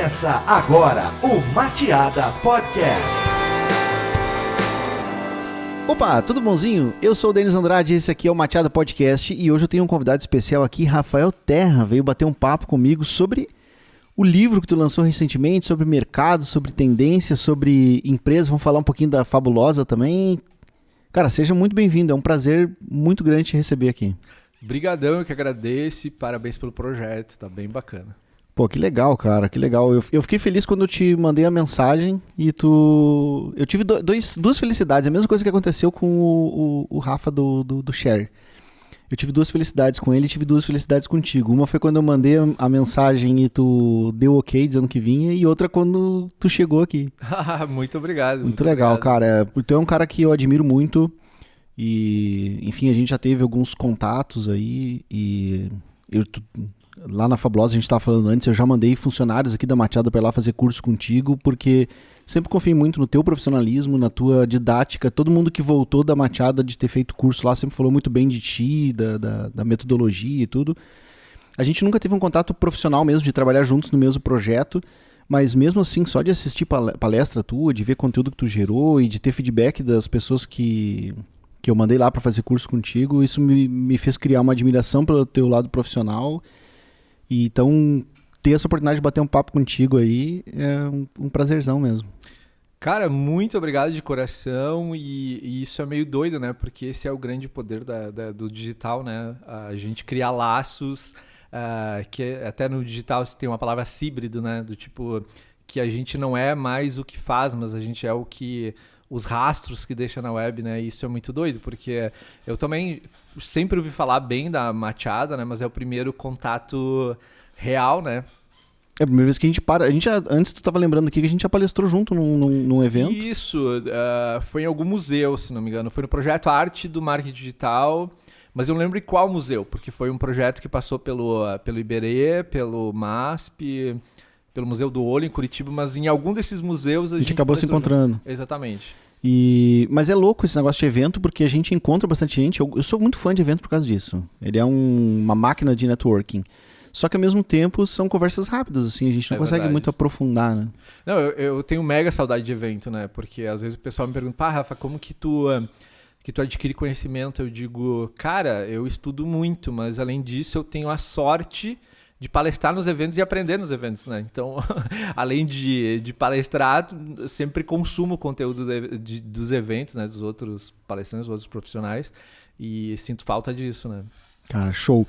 Começa agora o Mateada Podcast. Opa, tudo bonzinho? Eu sou o Denis Andrade, esse aqui é o Mateada Podcast e hoje eu tenho um convidado especial aqui, Rafael Terra, veio bater um papo comigo sobre o livro que tu lançou recentemente, sobre mercado, sobre tendência, sobre empresa, vamos falar um pouquinho da Fabulosa também. Cara, seja muito bem-vindo, é um prazer muito grande te receber aqui. Brigadão, eu que agradeço e parabéns pelo projeto, tá bem bacana. Pô, que legal, cara, que legal. Eu fiquei feliz quando eu te mandei a mensagem e tu... Eu tive duas felicidades, a mesma coisa que aconteceu com o Rafa do Share. Eu tive duas felicidades com ele e tive duas felicidades contigo. Uma foi quando eu mandei a mensagem e tu deu ok dizendo que vinha, e outra quando tu chegou aqui. Muito obrigado. Muito legal, obrigado. Cara. Tu é um cara que eu admiro muito e, enfim, a gente já teve alguns contatos aí e lá na Fabulosa, a gente estava falando antes, eu já mandei funcionários aqui da Mateada para ir lá fazer curso contigo, porque sempre confiei muito no teu profissionalismo, na tua didática. Todo mundo que voltou da Mateada de ter feito curso lá sempre falou muito bem de ti, da metodologia e tudo. A gente nunca teve um contato profissional mesmo, de trabalhar juntos no mesmo projeto, mas mesmo assim, só de assistir palestra tua, de ver conteúdo que tu gerou e de ter feedback das pessoas que eu mandei lá para fazer curso contigo, isso me fez criar uma admiração pelo teu lado profissional. E então, ter essa oportunidade de bater um papo contigo aí é um prazerzão mesmo. Cara, muito obrigado de coração e isso é meio doido, né? Porque esse é o grande poder do digital, né? A gente criar laços, que até no digital se tem uma palavra híbrido, né? Do tipo, que a gente não é mais o que faz, mas a gente é o que... os rastros que deixa na web, né? E isso é muito doido, porque eu também sempre ouvi falar bem da Mateada, né? Mas é o primeiro contato real, né? É a primeira vez que a gente antes tu tava lembrando aqui que a gente já palestrou junto num evento. Isso, foi em algum museu, se não me engano. Foi no projeto Arte do Marketing Digital, mas eu não lembro em qual museu, porque foi um projeto que passou pelo Iberê, pelo MASP, pelo Museu do Olho em Curitiba, mas em algum desses museus a gente acabou se encontrando. Junto. Exatamente. Mas é louco esse negócio de evento, porque a gente encontra bastante gente. Eu sou muito fã de evento por causa disso. Ele é uma máquina de networking. Só que ao mesmo tempo são conversas rápidas, assim, a gente não consegue muito aprofundar, né? Não, eu tenho mega saudade de evento, né? Porque às vezes o pessoal me pergunta, Rafa, como que tu adquire conhecimento? Eu digo, cara, eu estudo muito, mas além disso eu tenho a sorte de palestrar nos eventos e aprender nos eventos, né? Então, além de palestrar, eu sempre consumo conteúdo dos eventos, né? Dos outros palestrantes, dos outros profissionais, e sinto falta disso, né? Cara, show.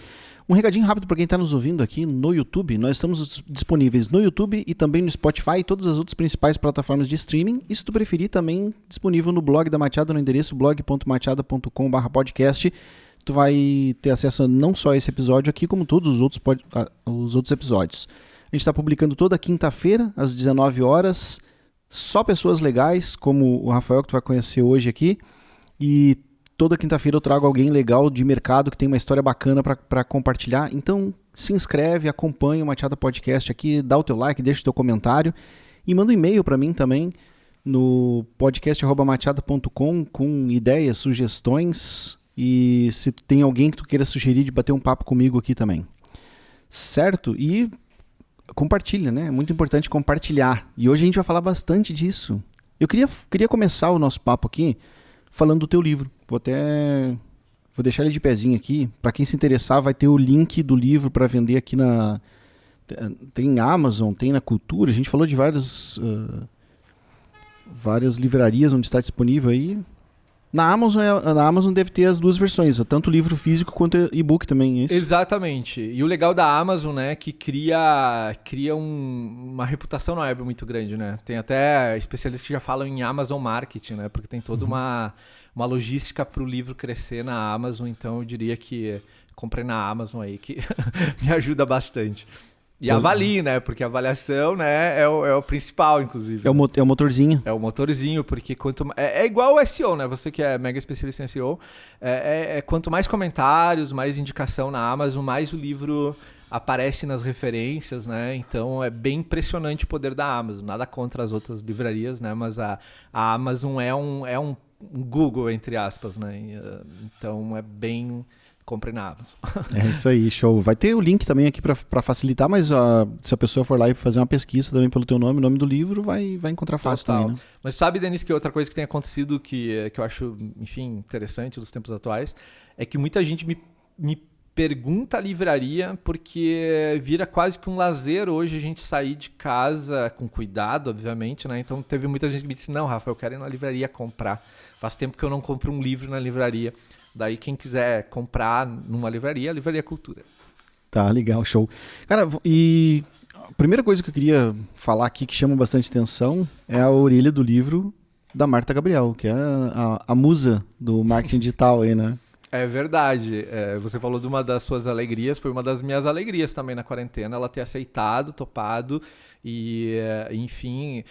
Um recadinho rápido para quem está nos ouvindo aqui no YouTube. Nós estamos disponíveis no YouTube e também no Spotify e todas as outras principais plataformas de streaming. E se tu preferir, também disponível no blog da Mateada, no endereço blog.mateada.com/podcast. Tu vai ter acesso a não só esse episódio aqui, como todos os outros episódios. A gente está publicando toda quinta-feira, às 19 horas. Só pessoas legais, como o Rafael, que tu vai conhecer hoje aqui. E toda quinta-feira eu trago alguém legal de mercado que tem uma história bacana para compartilhar. Então, se inscreve, acompanha o Mateada Podcast aqui, dá o teu like, deixa o teu comentário. E manda um e-mail para mim também no podcast@mateada.com com ideias, sugestões. E se tem alguém que tu queira sugerir de bater um papo comigo aqui também. Certo? E compartilha, né? É muito importante compartilhar. E hoje a gente vai falar bastante disso. Eu queria começar o nosso papo aqui falando do teu livro. Vou deixar ele de pezinho aqui. Para quem se interessar, vai ter o link do livro para vender aqui tem na Amazon, tem na Cultura. A gente falou de várias livrarias onde está disponível aí. Na Amazon deve ter as duas versões, tanto o livro físico quanto e-book também, é isso? Exatamente. E o legal da Amazon, né, que cria uma reputação na web muito grande, né? Tem até especialistas que já falam em Amazon Marketing, né? Porque tem toda uma logística para o livro crescer na Amazon, então eu diria que comprei na Amazon aí, que me ajuda bastante. E avalie, né? Porque a avaliação, né, é o principal, inclusive. É o motorzinho. É o motorzinho, porque é igual o SEO, né? Você que é mega especialista em SEO, quanto mais comentários, mais indicação na Amazon, mais o livro aparece nas referências, né? Então é bem impressionante o poder da Amazon. Nada contra as outras livrarias, né? Mas a Amazon é um Google, entre aspas, né? Então é bem compre na Amazon. É isso aí, show. Vai ter o link também aqui para facilitar, mas se a pessoa for lá e fazer uma pesquisa também pelo teu nome, o nome do livro, vai encontrar fácil também, né? Mas sabe, Denis, que outra coisa que tem acontecido que eu acho, enfim, interessante nos tempos atuais, é que muita gente me pergunta a livraria, porque vira quase que um lazer hoje a gente sair de casa com cuidado, obviamente, né? Então teve muita gente que me disse, não, Rafa, eu quero ir na livraria comprar. Faz tempo que eu não compro um livro na livraria. Daí quem quiser comprar numa livraria, a Livraria Cultura. Tá, legal, show. Cara, e a primeira coisa que eu queria falar aqui que chama bastante atenção é a orelha do livro da Marta Gabriel, que é a musa do marketing digital aí, né? É verdade. Você falou de uma das suas alegrias, foi uma das minhas alegrias também na quarentena, ela ter aceitado, topado e, enfim...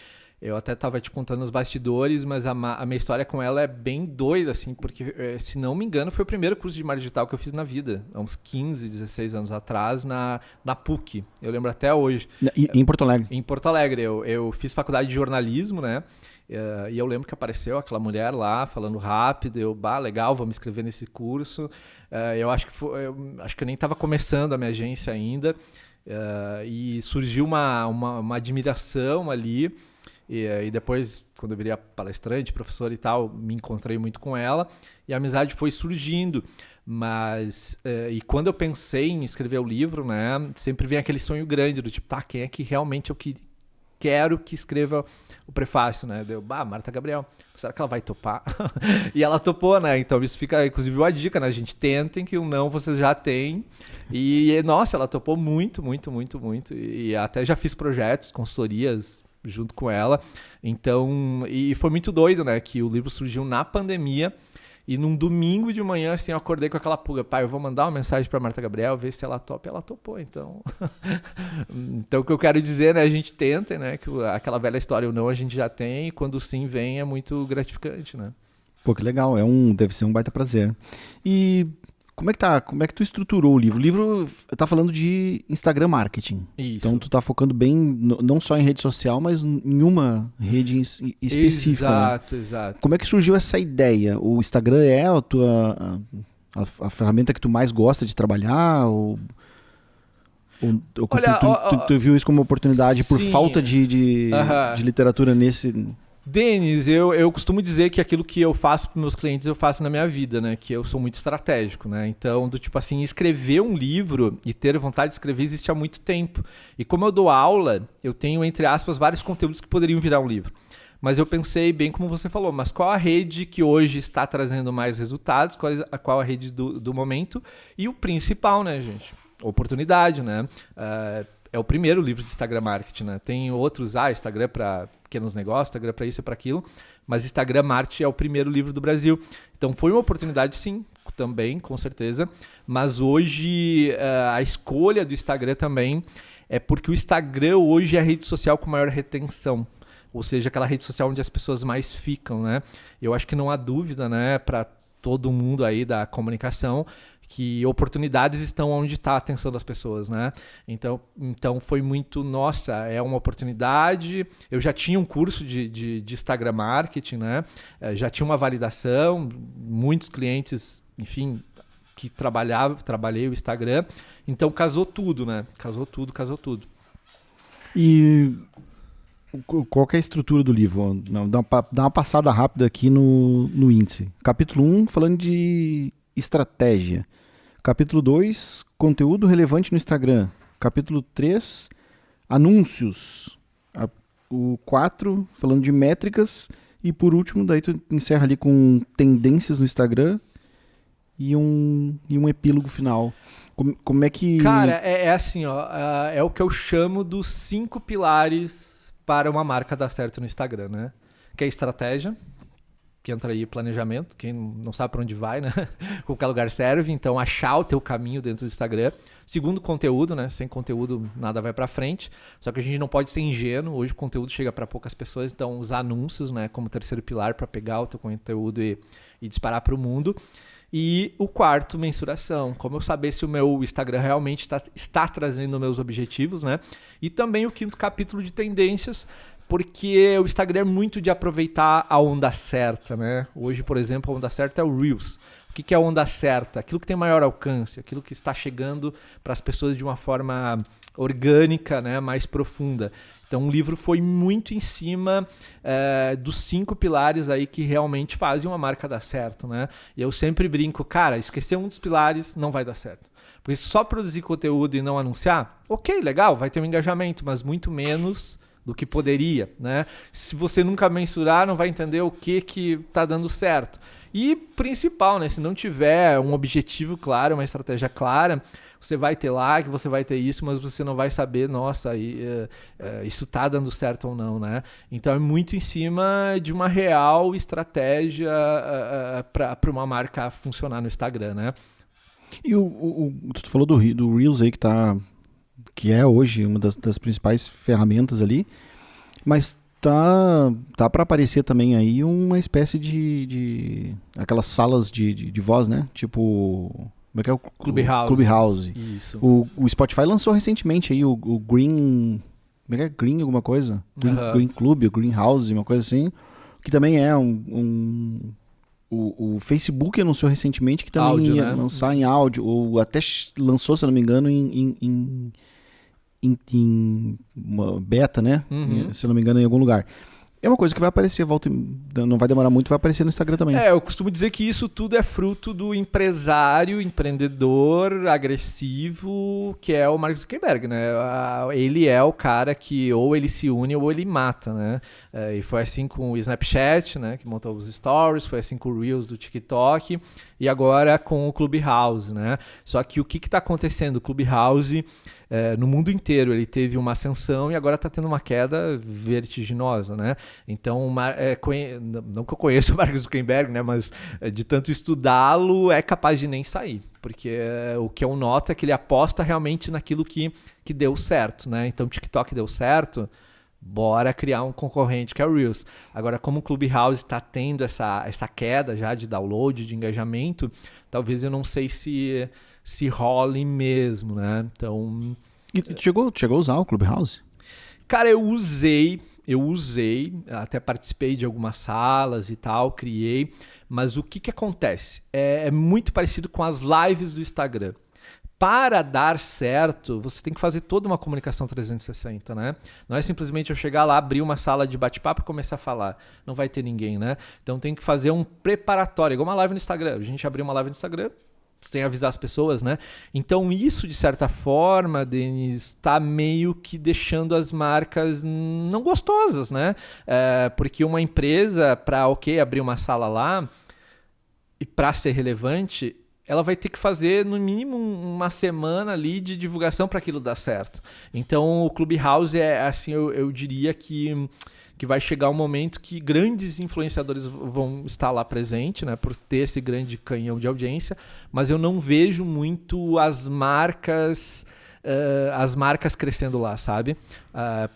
Eu até estava te contando os bastidores, mas a minha história com ela é bem doida, assim, porque, se não me engano, foi o primeiro curso de marketing digital que eu fiz na vida, há uns 15, 16 anos atrás, na PUC. Eu lembro até hoje. Em Porto Alegre? Em Porto Alegre. Eu fiz faculdade de jornalismo, né? E eu lembro que apareceu aquela mulher lá, falando rápido. Legal, vou me inscrever nesse curso. Eu acho que eu nem estava começando a minha agência ainda. E surgiu uma admiração ali. E depois, quando eu virei palestrante, professor e tal, me encontrei muito com ela e a amizade foi surgindo. Mas, e quando eu pensei em escrever o livro, né, sempre vem aquele sonho grande do tipo, quem é que realmente eu quero que escreva o prefácio, né? Marta Gabriel, será que ela vai topar? E ela topou, né? Então isso fica, inclusive, uma dica, né? A gente tentem que o não vocês já têm. E, nossa, ela topou muito, muito, muito, muito. E até já fiz projetos, consultorias junto com ela. Então, e foi muito doido, né? Que o livro surgiu na pandemia e num domingo de manhã, assim, eu acordei com aquela pulga. Eu vou mandar uma mensagem para Marta Gabriel, ver se ela topa. Ela topou, então. Então, o que eu quero dizer, né? A gente tenta, né? Que aquela velha história, o não a gente já tem, e quando o sim vem é muito gratificante, né? Pô, que legal. Deve ser um baita prazer. E como é que tu estruturou o livro? O livro tá falando de Instagram Marketing. Isso. Então tu tá focando bem, não só em rede social, mas em uma rede específica. Exato, né? Exato. Como é que surgiu essa ideia? O Instagram é a ferramenta que tu mais gosta de trabalhar? Olha, tu viu isso como uma oportunidade por falta de literatura nesse... Denis, eu costumo dizer que aquilo que eu faço para meus clientes eu faço na minha vida, né? Que eu sou muito estratégico, né? Então, do tipo assim, escrever um livro e ter vontade de escrever existe há muito tempo. E como eu dou aula, eu tenho, entre aspas, vários conteúdos que poderiam virar um livro. Mas eu pensei, bem como você falou, mas qual a rede que hoje está trazendo mais resultados? Qual a rede do momento? E o principal, né, gente? Oportunidade, né? É o primeiro livro de Instagram Marketing, né? Tem outros, Instagram para pequenos negócios, Instagram para isso e para aquilo, mas Instagram Marketing é o primeiro livro do Brasil. Então foi uma oportunidade, sim, também, com certeza, mas hoje a escolha do Instagram também é porque o Instagram hoje é a rede social com maior retenção, ou seja, aquela rede social onde as pessoas mais ficam, né? Eu acho que não há dúvida, né, para todo mundo aí da comunicação, que oportunidades estão onde está a atenção das pessoas, né? Então foi muito, nossa, é uma oportunidade. Eu já tinha um curso de Instagram Marketing, né? Já tinha uma validação, muitos clientes, enfim, que trabalhei o Instagram. Então casou tudo, né? Casou tudo. E qual que é a estrutura do livro? Dá uma passada rápida aqui no índice. Capítulo 1, falando de estratégia. Capítulo 2, conteúdo relevante no Instagram. Capítulo 3, anúncios. O 4, falando de métricas. E por último, daí tu encerra ali com tendências no Instagram e um epílogo final. Como é que... Cara, é assim, ó, é o que eu chamo dos 5 pilares para uma marca dar certo no Instagram, né? Que é estratégia, que entra aí planejamento, quem não sabe para onde vai, né? Qualquer lugar serve, então achar o teu caminho dentro do Instagram. Segundo, conteúdo, né? Sem conteúdo nada vai para frente, só que a gente não pode ser ingênuo, hoje o conteúdo chega para poucas pessoas, então os anúncios, né, como terceiro pilar para pegar o teu conteúdo e disparar para o mundo. E o quarto, mensuração, como eu saber se o meu Instagram realmente está trazendo meus objetivos, né? E também o quinto capítulo de tendências, porque o Instagram é muito de aproveitar a onda certa, né? Hoje, por exemplo, a onda certa é o Reels. O que é a onda certa? Aquilo que tem maior alcance, aquilo que está chegando para as pessoas de uma forma orgânica, né, mais profunda. Então o livro foi muito em cima dos 5 pilares aí que realmente fazem uma marca dar certo, né? E eu sempre brinco, cara, esquecer um dos pilares não vai dar certo. Porque só produzir conteúdo e não anunciar, ok, legal, vai ter um engajamento, mas muito menos do que poderia, né? Se você nunca mensurar, não vai entender o que tá dando certo. E principal, né? Se não tiver um objetivo claro, uma estratégia clara, você vai ter like, você vai ter isso, mas você não vai saber, nossa, isso tá dando certo ou não, né? Então é muito em cima de uma real estratégia para uma marca funcionar no Instagram, né? E tu falou do Reels aí que é hoje uma das principais ferramentas ali, mas tá para aparecer também aí uma espécie de aquelas salas de voz, né? Tipo, como é que é o Clubhouse. Isso. O Spotify lançou recentemente aí o Green, como é que é? Green alguma coisa? Green Club, o Greenhouse, uma coisa assim, que também é o Facebook anunciou recentemente que também áudio, ia né? lançar em áudio, ou até lançou, se não me engano, em uma beta, né? Se não me engano, em algum lugar. É uma coisa que vai aparecer, não vai demorar muito, vai aparecer no Instagram também. Eu costumo dizer que isso tudo é fruto do empresário, empreendedor, agressivo, que é o Mark Zuckerberg, né? Ele é o cara que ou ele se une ou ele mata, né? E foi assim com o Snapchat, né? Que montou os stories, foi assim com o Reels do TikTok e agora com o Clubhouse, né? Só que o que está acontecendo? O Clubhouse, no mundo inteiro, ele teve uma ascensão e agora está tendo uma queda vertiginosa, né? Então, não que eu conheça o Mark Zuckerberg, né? Mas de tanto estudá-lo, é capaz de nem sair. Porque o que eu noto é que ele aposta realmente naquilo que deu certo, né? Então, o TikTok deu certo, bora criar um concorrente que é o Reels. Agora, como o Clubhouse está tendo essa queda já de download, de engajamento, talvez eu não sei se role mesmo, né? Então... E chegou a usar o Clubhouse? Cara, eu usei, até participei de algumas salas e tal, criei, mas o que acontece? É muito parecido com as lives do Instagram. Para dar certo, você tem que fazer toda uma comunicação 360, né? Não é simplesmente eu chegar lá, abrir uma sala de bate-papo e começar a falar. Não vai ter ninguém, né? Então tem que fazer um preparatório, igual uma live no Instagram. A gente abriu uma live no Instagram sem avisar as pessoas, né? Então isso, de certa forma, Denis, está meio que deixando as marcas não gostosas, né? Porque uma empresa, para abrir uma sala lá e para ser relevante, ela vai ter que fazer no mínimo uma semana ali de divulgação para aquilo dar certo. Então o Clubhouse assim, eu diria que vai chegar um momento que grandes influenciadores vão estar lá presentes, né, por ter esse grande canhão de audiência, mas eu não vejo muito as marcas crescendo lá, sabe?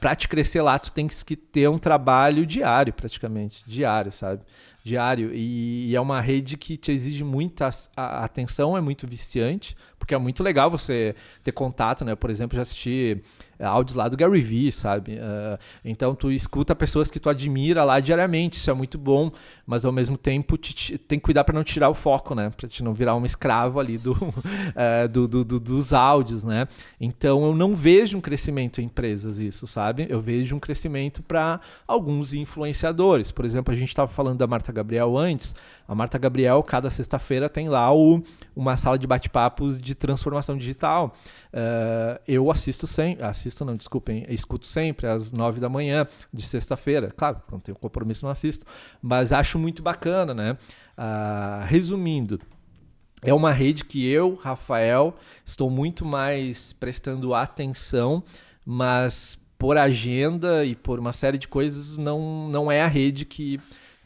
Para te crescer lá, tu tem que ter um trabalho diário, praticamente. Diário, sabe? Diário. E é uma rede que te exige muita atenção, é muito viciante, porque é muito legal você ter contato, né? Por exemplo, já assisti áudios lá do Gary Vee, sabe? Então, tu escuta pessoas que tu admira lá diariamente, isso é muito bom, mas ao mesmo tempo tem que cuidar para não tirar o foco, né? Para te não virar um escravo ali dos áudios, né? Então, eu não vejo um crescimento em empresas isso, sabe? Eu vejo um crescimento para alguns influenciadores. Por exemplo, a gente estava falando da Marta Gabriel antes. A Marta Gabriel, cada sexta-feira, tem lá uma sala de bate-papos de transformação digital. Eu escuto sempre às 9 da manhã de sexta-feira. Claro, não tenho compromisso, não assisto, mas acho muito bacana, né? Resumindo, é uma rede que eu, Rafael, estou muito mais prestando atenção, mas por agenda e por uma série de coisas não é a rede que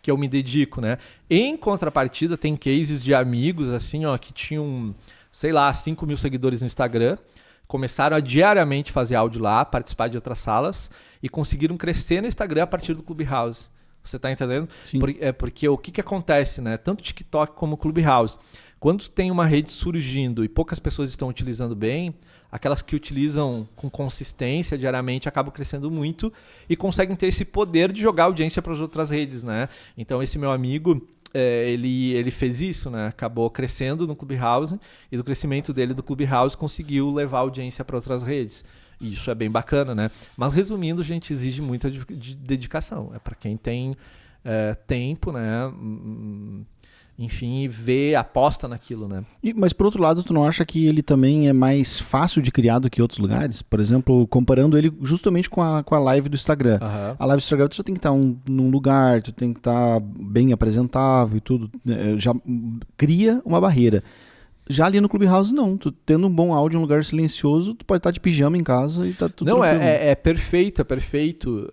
eu me dedico, né? Em contrapartida, tem cases de amigos, assim, ó, que tinham, sei lá, 5 mil seguidores no Instagram, começaram a diariamente fazer áudio lá, participar de outras salas e conseguiram crescer no Instagram a partir do Clubhouse. Você tá entendendo? Sim. Porque o que acontece, né? Tanto TikTok como Clubhouse. Quando tem uma rede surgindo e poucas pessoas estão utilizando bem, aquelas que utilizam com consistência diariamente acabam crescendo muito e conseguem ter esse poder de jogar audiência para as outras redes, né? Então esse meu amigo, ele fez isso, né? Acabou crescendo no Clubhouse e do crescimento dele do Clubhouse conseguiu levar a audiência para outras redes. E isso é bem bacana, né? Mas resumindo, a gente exige muita dedicação. É para quem tem tempo, né? Enfim, aposta naquilo, né? Mas por outro lado, tu não acha que ele também é mais fácil de criar do que outros lugares? Por exemplo, comparando ele justamente com a live do Instagram. Uhum. A live do Instagram tu já tem que estar num lugar, tu tem que estar bem apresentável e tudo. Já cria uma barreira. Já ali no Clubhouse, não. Tu tendo um bom áudio em um lugar silencioso, tu pode estar de pijama em casa e tá tudo tranquilo. É perfeito, é perfeito.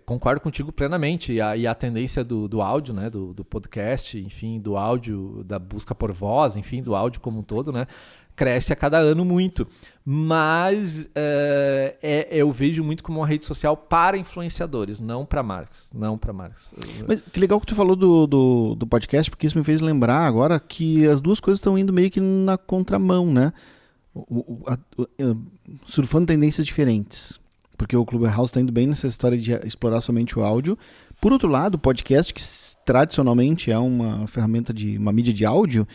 Concordo contigo plenamente. E a tendência do áudio, né, do podcast, enfim, do áudio, da busca por voz, enfim, do áudio como um todo, né, cresce a cada ano muito. Mas eu vejo muito como uma rede social para influenciadores, não para marcas. Mas que legal que tu falou do podcast, porque isso me fez lembrar agora que as duas coisas estão indo meio que na contramão, né? Surfando tendências diferentes. Porque o Clubhouse está indo bem nessa história de explorar somente o áudio. Por outro lado, o podcast, que tradicionalmente é uma ferramenta uma mídia de áudio,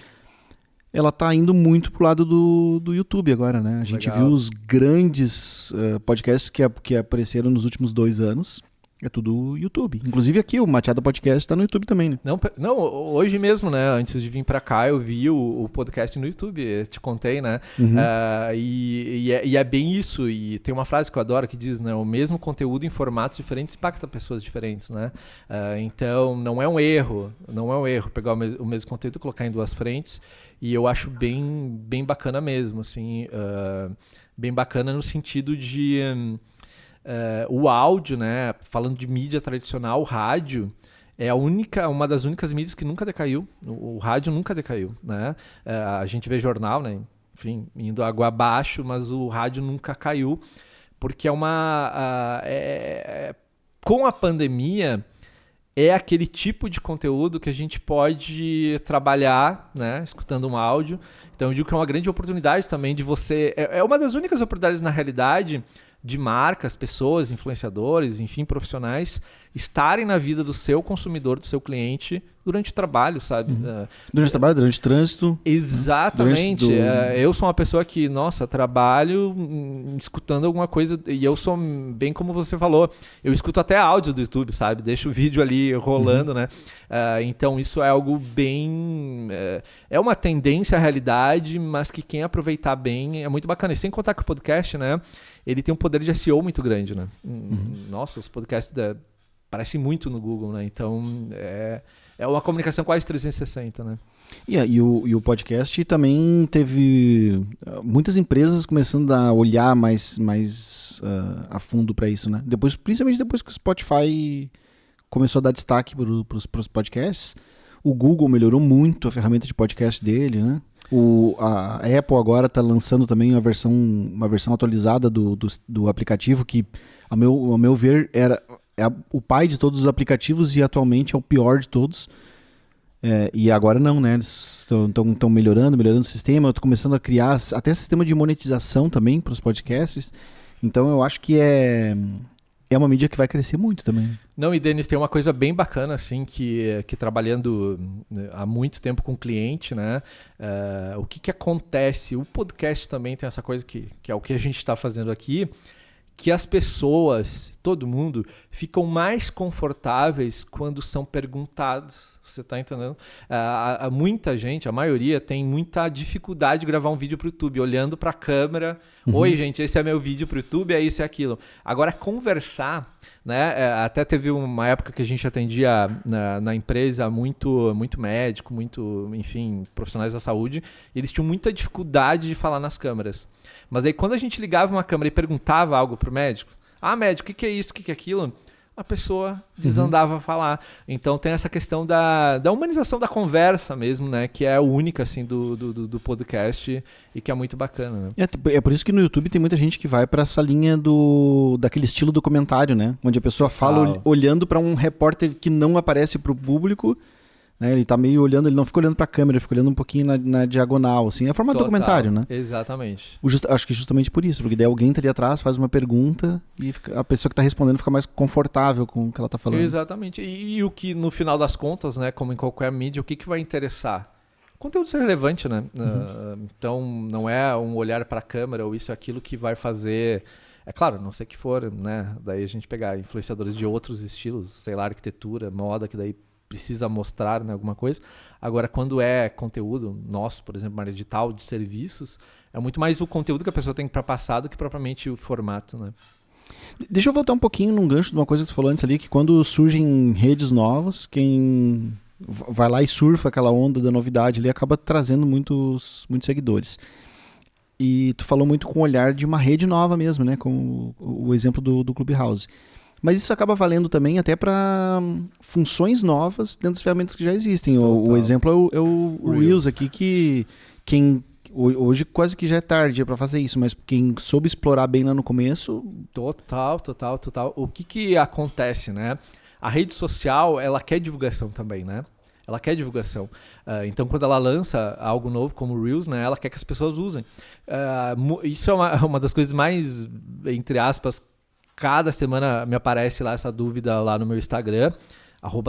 ela tá indo muito pro lado do YouTube agora, né? A gente viu os grandes podcasts que apareceram nos últimos 2 anos. É tudo YouTube. Inclusive aqui, o Mateada Podcast tá no YouTube também, né? Não, hoje mesmo, né? Antes de vir pra cá, eu vi o podcast no YouTube. Eu te contei, né? Uhum. E é bem isso. E tem uma frase que eu adoro que diz, né? O mesmo conteúdo em formatos diferentes impacta pessoas diferentes, né? Então, não é um erro pegar o mesmo conteúdo e colocar em 2 frentes. E eu acho bem bacana mesmo, assim. Bem bacana no sentido de... o áudio, né? Falando de mídia tradicional, o rádio é uma das únicas mídias que nunca decaiu. O rádio nunca decaiu, né? A gente vê jornal, né? Enfim, indo água abaixo, mas o rádio nunca caiu, porque com a pandemia é aquele tipo de conteúdo que a gente pode trabalhar, né? Escutando um áudio. Então eu digo que é uma grande oportunidade também de você... É uma das únicas oportunidades, na realidade, de marcas, pessoas, influenciadores, enfim, profissionais, estarem na vida do seu consumidor, do seu cliente, durante o trabalho, sabe? Durante o trabalho, durante o trânsito. Exatamente. Eu sou uma pessoa que, trabalho escutando alguma coisa, e eu sou bem como você falou, eu escuto até áudio do YouTube, sabe? Deixo o vídeo ali rolando, né? Então isso é algo bem... É uma tendência à realidade, mas que quem aproveitar bem é muito bacana. E sem contar que o podcast, né? Ele tem um poder de SEO muito grande, né? Nossa, os podcasts parecem muito no Google, né? Então, é uma comunicação quase 360, né? E o podcast também teve muitas empresas começando a olhar mais a fundo para isso, né? Principalmente depois que o Spotify começou a dar destaque para os podcasts. O Google melhorou muito a ferramenta de podcast dele, né? A Apple agora está lançando também uma versão atualizada do aplicativo que, ao meu ver, é o pai de todos os aplicativos e atualmente é o pior de todos. E agora não, né? Eles estão melhorando o sistema. Eu estou começando a criar até sistema de monetização também para os podcasts. Então eu acho que é uma mídia que vai crescer muito também. Não, e Denis, tem uma coisa bem bacana, assim, que trabalhando há muito tempo com cliente, né? O que acontece? O podcast também tem essa coisa que é o que a gente está fazendo aqui, que as pessoas, todo mundo, ficam mais confortáveis quando são perguntados. Você está entendendo? Muita gente, a maioria, tem muita dificuldade de gravar um vídeo para o YouTube, olhando para a câmera. Oi, gente, esse é meu vídeo para o YouTube, é isso e aquilo. Agora, conversar, né? Até teve uma época que a gente atendia na empresa muito médico, enfim, profissionais da saúde, e eles tinham muita dificuldade de falar nas câmeras. Mas aí, quando a gente ligava uma câmera e perguntava algo pro médico, médico, o que é isso, o que é aquilo? A pessoa desandava a falar. Então tem essa questão da humanização da conversa mesmo, né? Que é única, assim, do podcast e que é muito bacana, né? É por isso que no YouTube tem muita gente que vai para essa linha daquele estilo documentário, né? Onde a pessoa fala olhando para um repórter que não aparece para o público, né? Ele tá meio olhando, ele não fica olhando pra câmera, ele fica olhando um pouquinho na diagonal, assim. É formato Total, documentário, né? Exatamente. Acho que justamente por isso, porque daí alguém tá ali atrás, faz uma pergunta e a pessoa que tá respondendo fica mais confortável com o que ela tá falando. Exatamente. E o que, no final das contas, né, como em qualquer mídia, o que vai interessar? Conteúdo ser relevante, né? Então, não é um olhar para a câmera ou isso é aquilo que vai fazer... É claro, não sei que for, né? Daí a gente pegar influenciadores de outros estilos, sei lá, arquitetura, moda, que daí precisa mostrar, né, alguma coisa. Agora, quando é conteúdo nosso, por exemplo, uma área digital, de serviços, é muito mais o conteúdo que a pessoa tem para passar do que propriamente o formato, né? Deixa eu voltar um pouquinho num gancho de uma coisa que tu falou antes ali, que quando surgem redes novas, quem vai lá e surfa aquela onda da novidade ali acaba trazendo muitos seguidores. E tu falou muito com o olhar de uma rede nova mesmo, né? Com o exemplo do Clubhouse. Mas isso acaba valendo também até para funções novas dentro das ferramentas que já existem. O exemplo é o Reels aqui, que hoje quase que já é tarde para fazer isso, mas quem soube explorar bem lá no começo... Total. O que acontece, né? A rede social, ela quer divulgação também, né? Ela quer divulgação. Então, quando ela lança algo novo, como o Reels, né, ela quer que as pessoas usem. Isso é uma das coisas mais, entre aspas, cada semana me aparece lá essa dúvida lá no meu Instagram,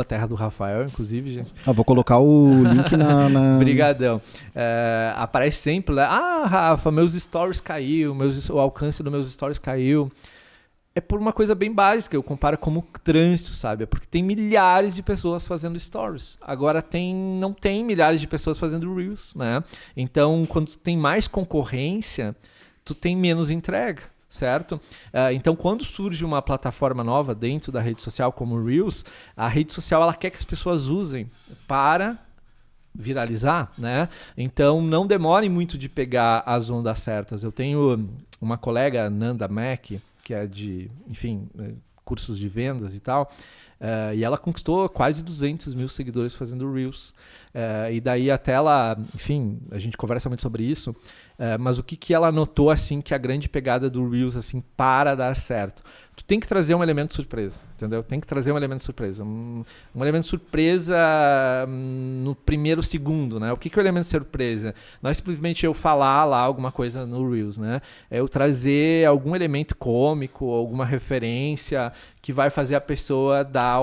@terra do Rafael, inclusive, gente. Vou colocar o link na... Brigadão. Aparece sempre lá, Rafa, meus stories caiu, o alcance dos meus stories caiu. É por uma coisa bem básica, eu comparo como trânsito, sabe? É porque tem milhares de pessoas fazendo stories. Agora não tem milhares de pessoas fazendo Reels, né? Então, quando tu tem mais concorrência, tu tem menos entrega, certo? Então, quando surge uma plataforma nova dentro da rede social, como o Reels, a rede social ela quer que as pessoas usem para viralizar, né? Então, não demorem muito de pegar as ondas certas. Eu tenho uma colega, Nanda Mack, que é de, enfim, cursos de vendas e tal, e ela conquistou quase 200 mil seguidores fazendo Reels. E daí até ela, enfim, a gente conversa muito sobre isso, mas o que ela notou, assim, que a grande pegada do Reels, assim, para dar certo? Tu tem que trazer um elemento surpresa, entendeu? Tem que trazer um elemento surpresa. Um elemento surpresa no primeiro segundo, né? O que é o elemento surpresa? Não é simplesmente eu falar lá alguma coisa no Reels, né? É eu trazer algum elemento cômico, alguma referência que vai fazer a pessoa dar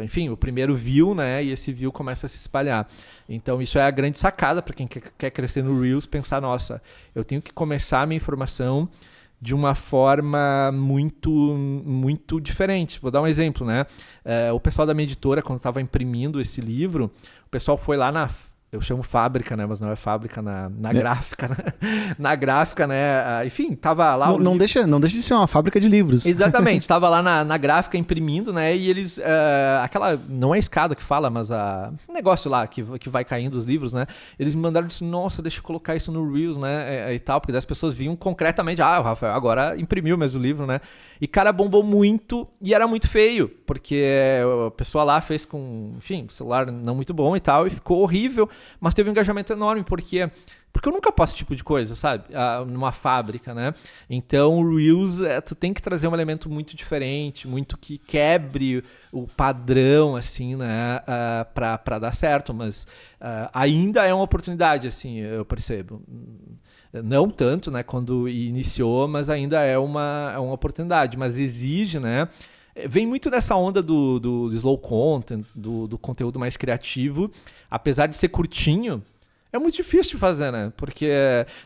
enfim, o primeiro view, né? E esse view começa a se espalhar. Então, isso é a grande sacada para quem quer crescer no Reels, pensar, nossa, eu tenho que começar a minha informação de uma forma muito diferente. Vou dar um exemplo, né? O pessoal da minha editora, quando estava imprimindo esse livro, o pessoal foi lá eu chamo fábrica, né? Mas não é fábrica na gráfica, né? Na gráfica, né? Enfim, tava lá... Não deixa de ser uma fábrica de livros. Exatamente. Tava lá na gráfica imprimindo, né? E eles... aquela... Não é escada que fala, mas um negócio lá que vai caindo os livros, né? Eles me mandaram e disseram, nossa, deixa eu colocar isso no Reels, né? E tal, porque daí as pessoas viam concretamente, o Rafael agora imprimiu mesmo o livro, né? E, cara, bombou muito e era muito feio, porque a pessoa lá fez com, enfim, celular não muito bom e tal, e ficou horrível, mas teve um engajamento enorme, porque eu nunca posto esse tipo de coisa, sabe? Numa fábrica, né? Então, o Reels, tu tem que trazer um elemento muito diferente, muito que quebre o padrão, assim, né? Pra dar certo, mas ainda é uma oportunidade, assim, eu percebo. Não tanto, né, quando iniciou, mas ainda é uma oportunidade, mas exige, né? Vem muito nessa onda do slow content, do conteúdo mais criativo, apesar de ser curtinho, é muito difícil de fazer, né? Porque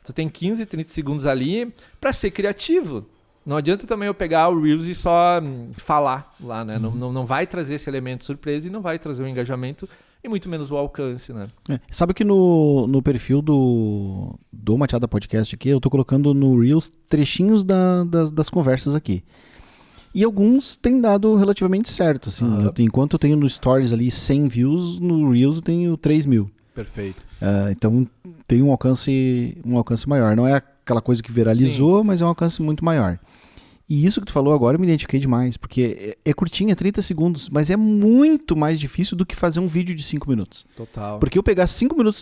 tu tem 15, 30 segundos ali para ser criativo. Não adianta também eu pegar o Reels e só falar lá, né? Não vai trazer esse elemento surpresa e não vai trazer o engajamento e muito menos o alcance, né? Sabe que no perfil do Mateada Podcast aqui, eu tô colocando no Reels trechinhos das conversas aqui. E alguns têm dado relativamente certo, assim. Enquanto eu tenho no Stories ali 100 views, no Reels eu tenho 3 mil. Perfeito. Então tem um alcance maior. Não é aquela coisa que viralizou, mas é um alcance muito maior. E isso que tu falou agora eu me identifiquei demais, porque é curtinho, é 30 segundos, mas é muito mais difícil do que fazer um vídeo de 5 minutos. Total. Porque eu pegar 5 minutos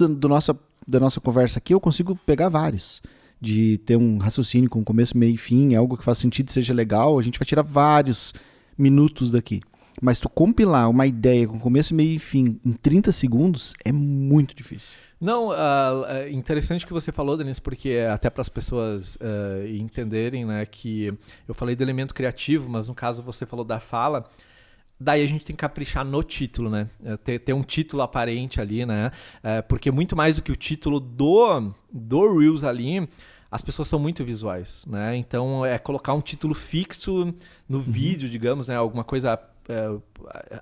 da nossa conversa aqui, eu consigo pegar vários. De ter um raciocínio com começo, meio e fim, algo que faz sentido e seja legal, a gente vai tirar vários minutos daqui. Mas tu compilar uma ideia com começo, meio e fim em 30 segundos é muito difícil. Não, interessante que você falou, Denis, porque até para as pessoas entenderem, né, que eu falei do elemento criativo, mas no caso você falou da fala, daí a gente tem que caprichar no título, né? Ter um título aparente ali, né? Porque muito mais do que o título do Reels ali, as pessoas são muito visuais, né? Então é colocar um título fixo no vídeo, digamos, né? Alguma coisa,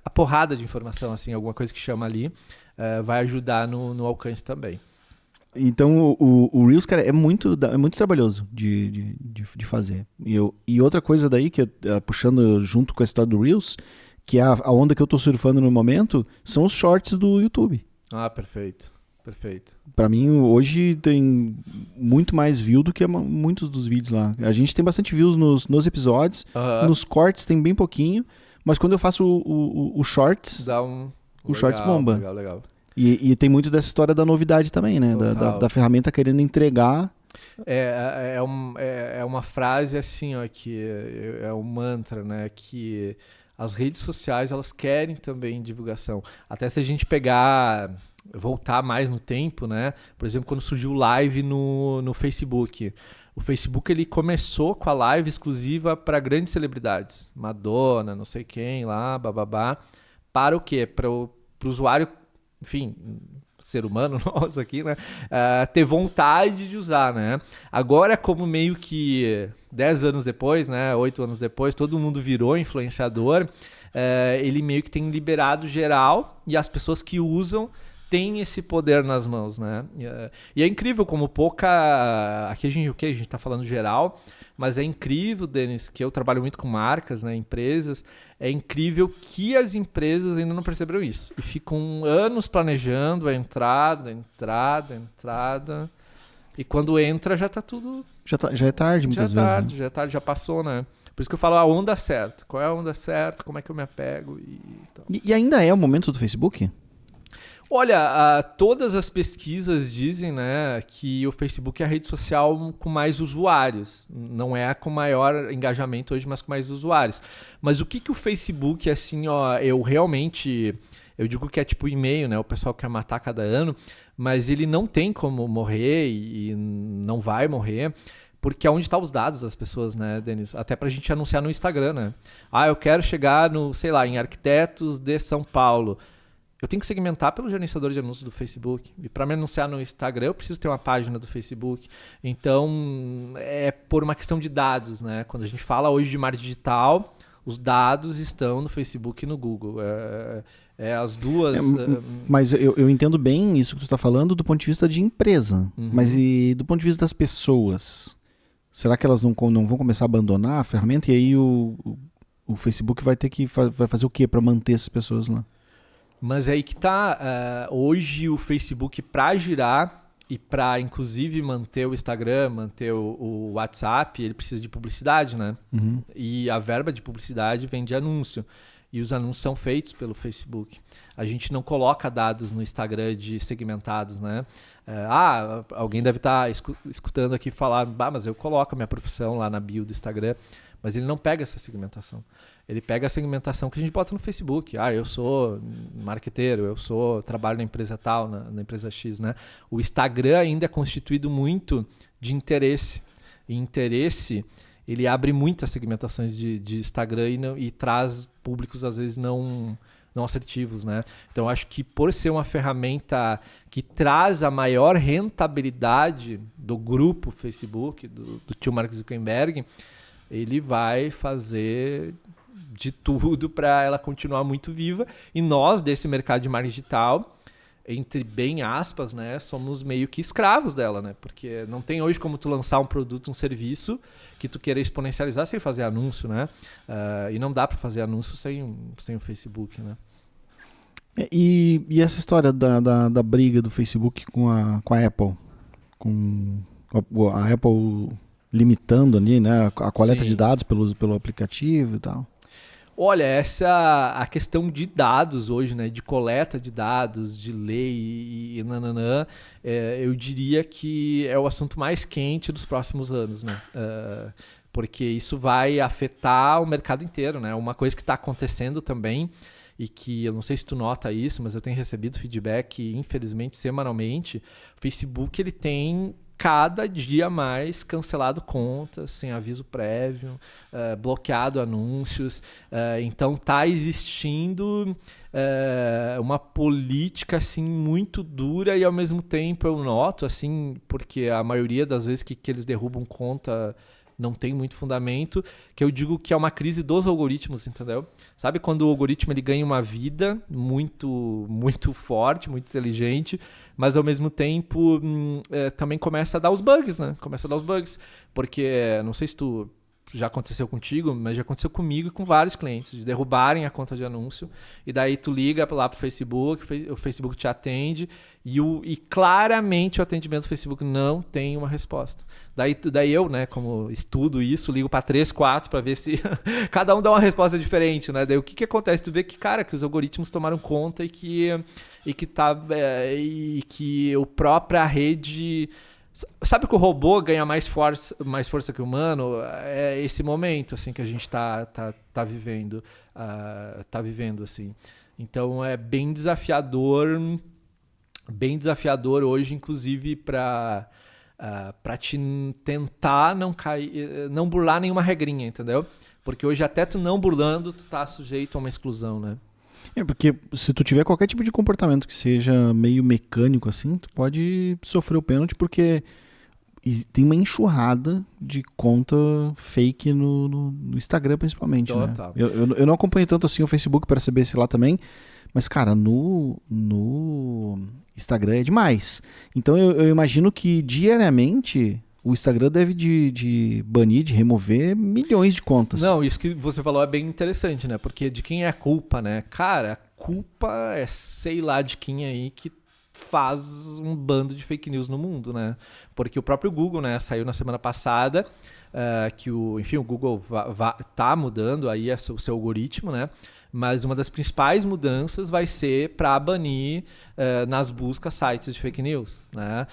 a porrada de informação, assim, alguma coisa que chama ali, vai ajudar no alcance também. Então o Reels, cara, é muito trabalhoso de fazer. E outra coisa daí, que puxando junto com a história do Reels, que é a onda que eu tô surfando no momento, são os shorts do YouTube. Ah, perfeito. Pra mim, hoje tem muito mais view do que muitos dos vídeos lá. A gente tem bastante views nos episódios, nos cortes tem bem pouquinho, mas quando eu faço o shorts, o shorts bomba. Legal. E tem muito dessa história da novidade também, né? Da ferramenta querendo entregar. É uma frase assim, ó, que é um mantra, né? Que as redes sociais, elas querem também divulgação. Até se a gente voltar mais no tempo, né? Por exemplo, quando surgiu o live no Facebook. O Facebook, ele começou com a live exclusiva para grandes celebridades. Madonna, não sei quem lá, bababá. Para o quê? Para o usuário, enfim, ser humano nosso aqui, né? Ter vontade de usar, né? Agora, como meio que 10 anos depois, né? 8 anos depois, todo mundo virou influenciador, ele meio que tem liberado geral e as pessoas que usam têm esse poder nas mãos, né? E é incrível como aqui a gente tá falando geral, mas é incrível, Denis, que eu trabalho muito com marcas, né, empresas, é incrível que as empresas ainda não perceberam isso. E ficam anos planejando a entrada, e quando entra já tá tudo... Já é tarde muitas vezes. Né? Já é tarde, já passou, né? Por isso que eu falo a onda certa. Qual é a onda certa, como é que eu me apego e ainda é o momento do Facebook? Olha, todas as pesquisas dizem, né, que o Facebook é a rede social com mais usuários. Não é a com maior engajamento hoje, mas com mais usuários. Mas o que o Facebook, assim, ó, eu digo que é tipo e-mail, né, o pessoal quer matar cada ano, mas ele não tem como morrer e não vai morrer, porque é onde estão os dados das pessoas, né, Denis? Até pra gente anunciar no Instagram, né? Eu quero chegar em arquitetos de São Paulo. Eu tenho que segmentar pelo gerenciador de anúncios do Facebook. E para me anunciar no Instagram, eu preciso ter uma página do Facebook. Então, é por uma questão de dados, né? Quando a gente fala hoje de marketing digital, os dados estão no Facebook e no Google. As duas... Mas eu entendo bem isso que tu está falando do ponto de vista de empresa. Uhum. Mas e do ponto de vista das pessoas? Será que elas não vão começar a abandonar a ferramenta? E aí o Facebook vai ter que vai fazer o quê para manter essas pessoas lá? Mas é aí que tá, hoje o Facebook, para girar e para inclusive manter o Instagram, manter o WhatsApp, ele precisa de publicidade, né? Uhum. E a verba de publicidade vem de anúncio. E os anúncios são feitos pelo Facebook. A gente não coloca dados no Instagram de segmentados, né? Alguém deve estar escutando aqui falar, mas eu coloco a minha profissão lá na bio do Instagram. Mas ele não pega essa segmentação. Ele pega a segmentação que a gente bota no Facebook. Eu sou marqueteiro, trabalho na empresa tal, na empresa X, né? O Instagram ainda é constituído muito de interesse. E interesse, ele abre muitas segmentações de Instagram e traz públicos, às vezes, não assertivos, né? Então, acho que por ser uma ferramenta que traz a maior rentabilidade do grupo Facebook, do tio Mark Zuckerberg, ele vai fazer de tudo para ela continuar muito viva. E nós, desse mercado de marketing digital, entre bem aspas, né, somos meio que escravos dela, né? Porque não tem hoje como tu lançar um produto, um serviço que tu queira exponencializar sem fazer anúncio, né? E não dá para fazer anúncio sem o Facebook, né? E essa história da briga do Facebook com a Apple? Com a Apple limitando ali, né, a coleta de dados pelo aplicativo e tal. Olha, a questão de dados hoje, né, de coleta de dados, de lei e nananã, eu diria que é o assunto mais quente dos próximos anos, né? porque isso vai afetar o mercado inteiro, né? Uma coisa que está acontecendo também, e que eu não sei se tu nota isso, mas eu tenho recebido feedback, infelizmente, semanalmente. O Facebook, ele tem cada dia mais cancelado contas sem aviso prévio, bloqueado anúncios. Então tá existindo uma política assim muito dura, e ao mesmo tempo eu noto, assim, porque a maioria das vezes que eles derrubam conta não tem muito fundamento, que eu digo que é uma crise dos algoritmos, entendeu? Sabe quando o algoritmo ele ganha uma vida muito, muito forte, muito inteligente, mas ao mesmo tempo também começa a dar os bugs, né? Começa a dar os bugs, porque não sei se tu já aconteceu contigo, mas já aconteceu comigo e com vários clientes, de derrubarem a conta de anúncio, e daí tu liga lá pro Facebook, o Facebook te atende, e claramente o atendimento do Facebook não tem uma resposta. Daí eu, né, como estudo isso, ligo para 3, 4 para ver se cada um dá uma resposta diferente, né? Daí o que acontece? Tu vê que, cara, que os algoritmos tomaram conta e que a própria rede... Sabe que o robô ganha mais força que o humano? É esse momento assim que a gente tá vivendo, assim. Então é bem desafiador hoje, inclusive para te tentar não burlar nenhuma regrinha, entendeu? Porque hoje até tu não burlando, tu tá sujeito a uma exclusão, né? Porque se tu tiver qualquer tipo de comportamento que seja meio mecânico assim, tu pode sofrer o pênalti, porque tem uma enxurrada de conta fake no Instagram, principalmente, Total. Né? Eu não acompanho tanto assim o Facebook para saber se lá também, mas, cara, no Instagram é demais. Então eu imagino que diariamente o Instagram deve de banir, de remover milhões de contas. Não, isso que você falou é bem interessante, né? Porque de quem é a culpa, né? Cara, a culpa é sei lá de quem aí que faz um bando de fake news no mundo, né? Porque o próprio Google, né, saiu na semana passada que o Google tá mudando aí o seu algoritmo, né? Mas uma das principais mudanças vai ser para banir nas buscas sites de fake news, né?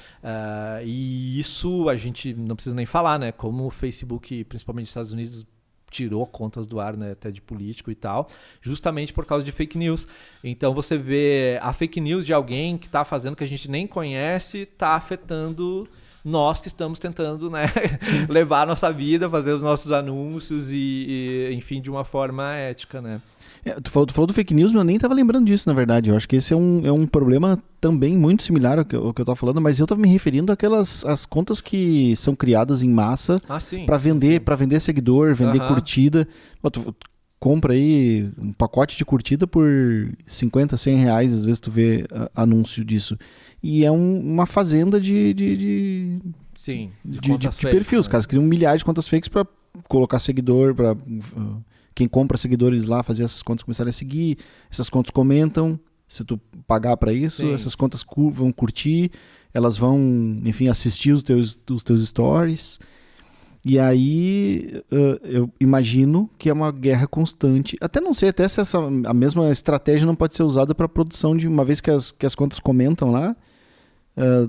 E isso a gente não precisa nem falar, né? Como o Facebook, principalmente nos Estados Unidos, tirou contas do ar, né, até de político e tal, justamente por causa de fake news. Então você vê a fake news de alguém que está fazendo que a gente nem conhece, está afetando nós que estamos tentando, né, levar a nossa vida, fazer os nossos anúncios e enfim, de uma forma ética, né? Tu falou do fake news, mas eu nem estava lembrando disso, na verdade. Eu acho que esse é um problema também muito similar ao que eu estava falando, mas eu estava me referindo àquelas as contas que são criadas em massa para vender seguidor, vender curtida. Tu compra aí um pacote de curtida por 50, 100 reais, às vezes tu vê anúncio disso. E é uma fazenda de perfis. Né? Os caras criam milhares de contas fakes para colocar seguidor, para... Quem compra seguidores lá, fazer essas contas começarem a seguir, essas contas comentam, se tu pagar para isso, sim. Essas contas vão curtir, elas vão, enfim, assistir os teus stories. E aí eu imagino que é uma guerra constante. Até não sei se a mesma estratégia não pode ser usada para produção de uma vez que as contas comentam lá.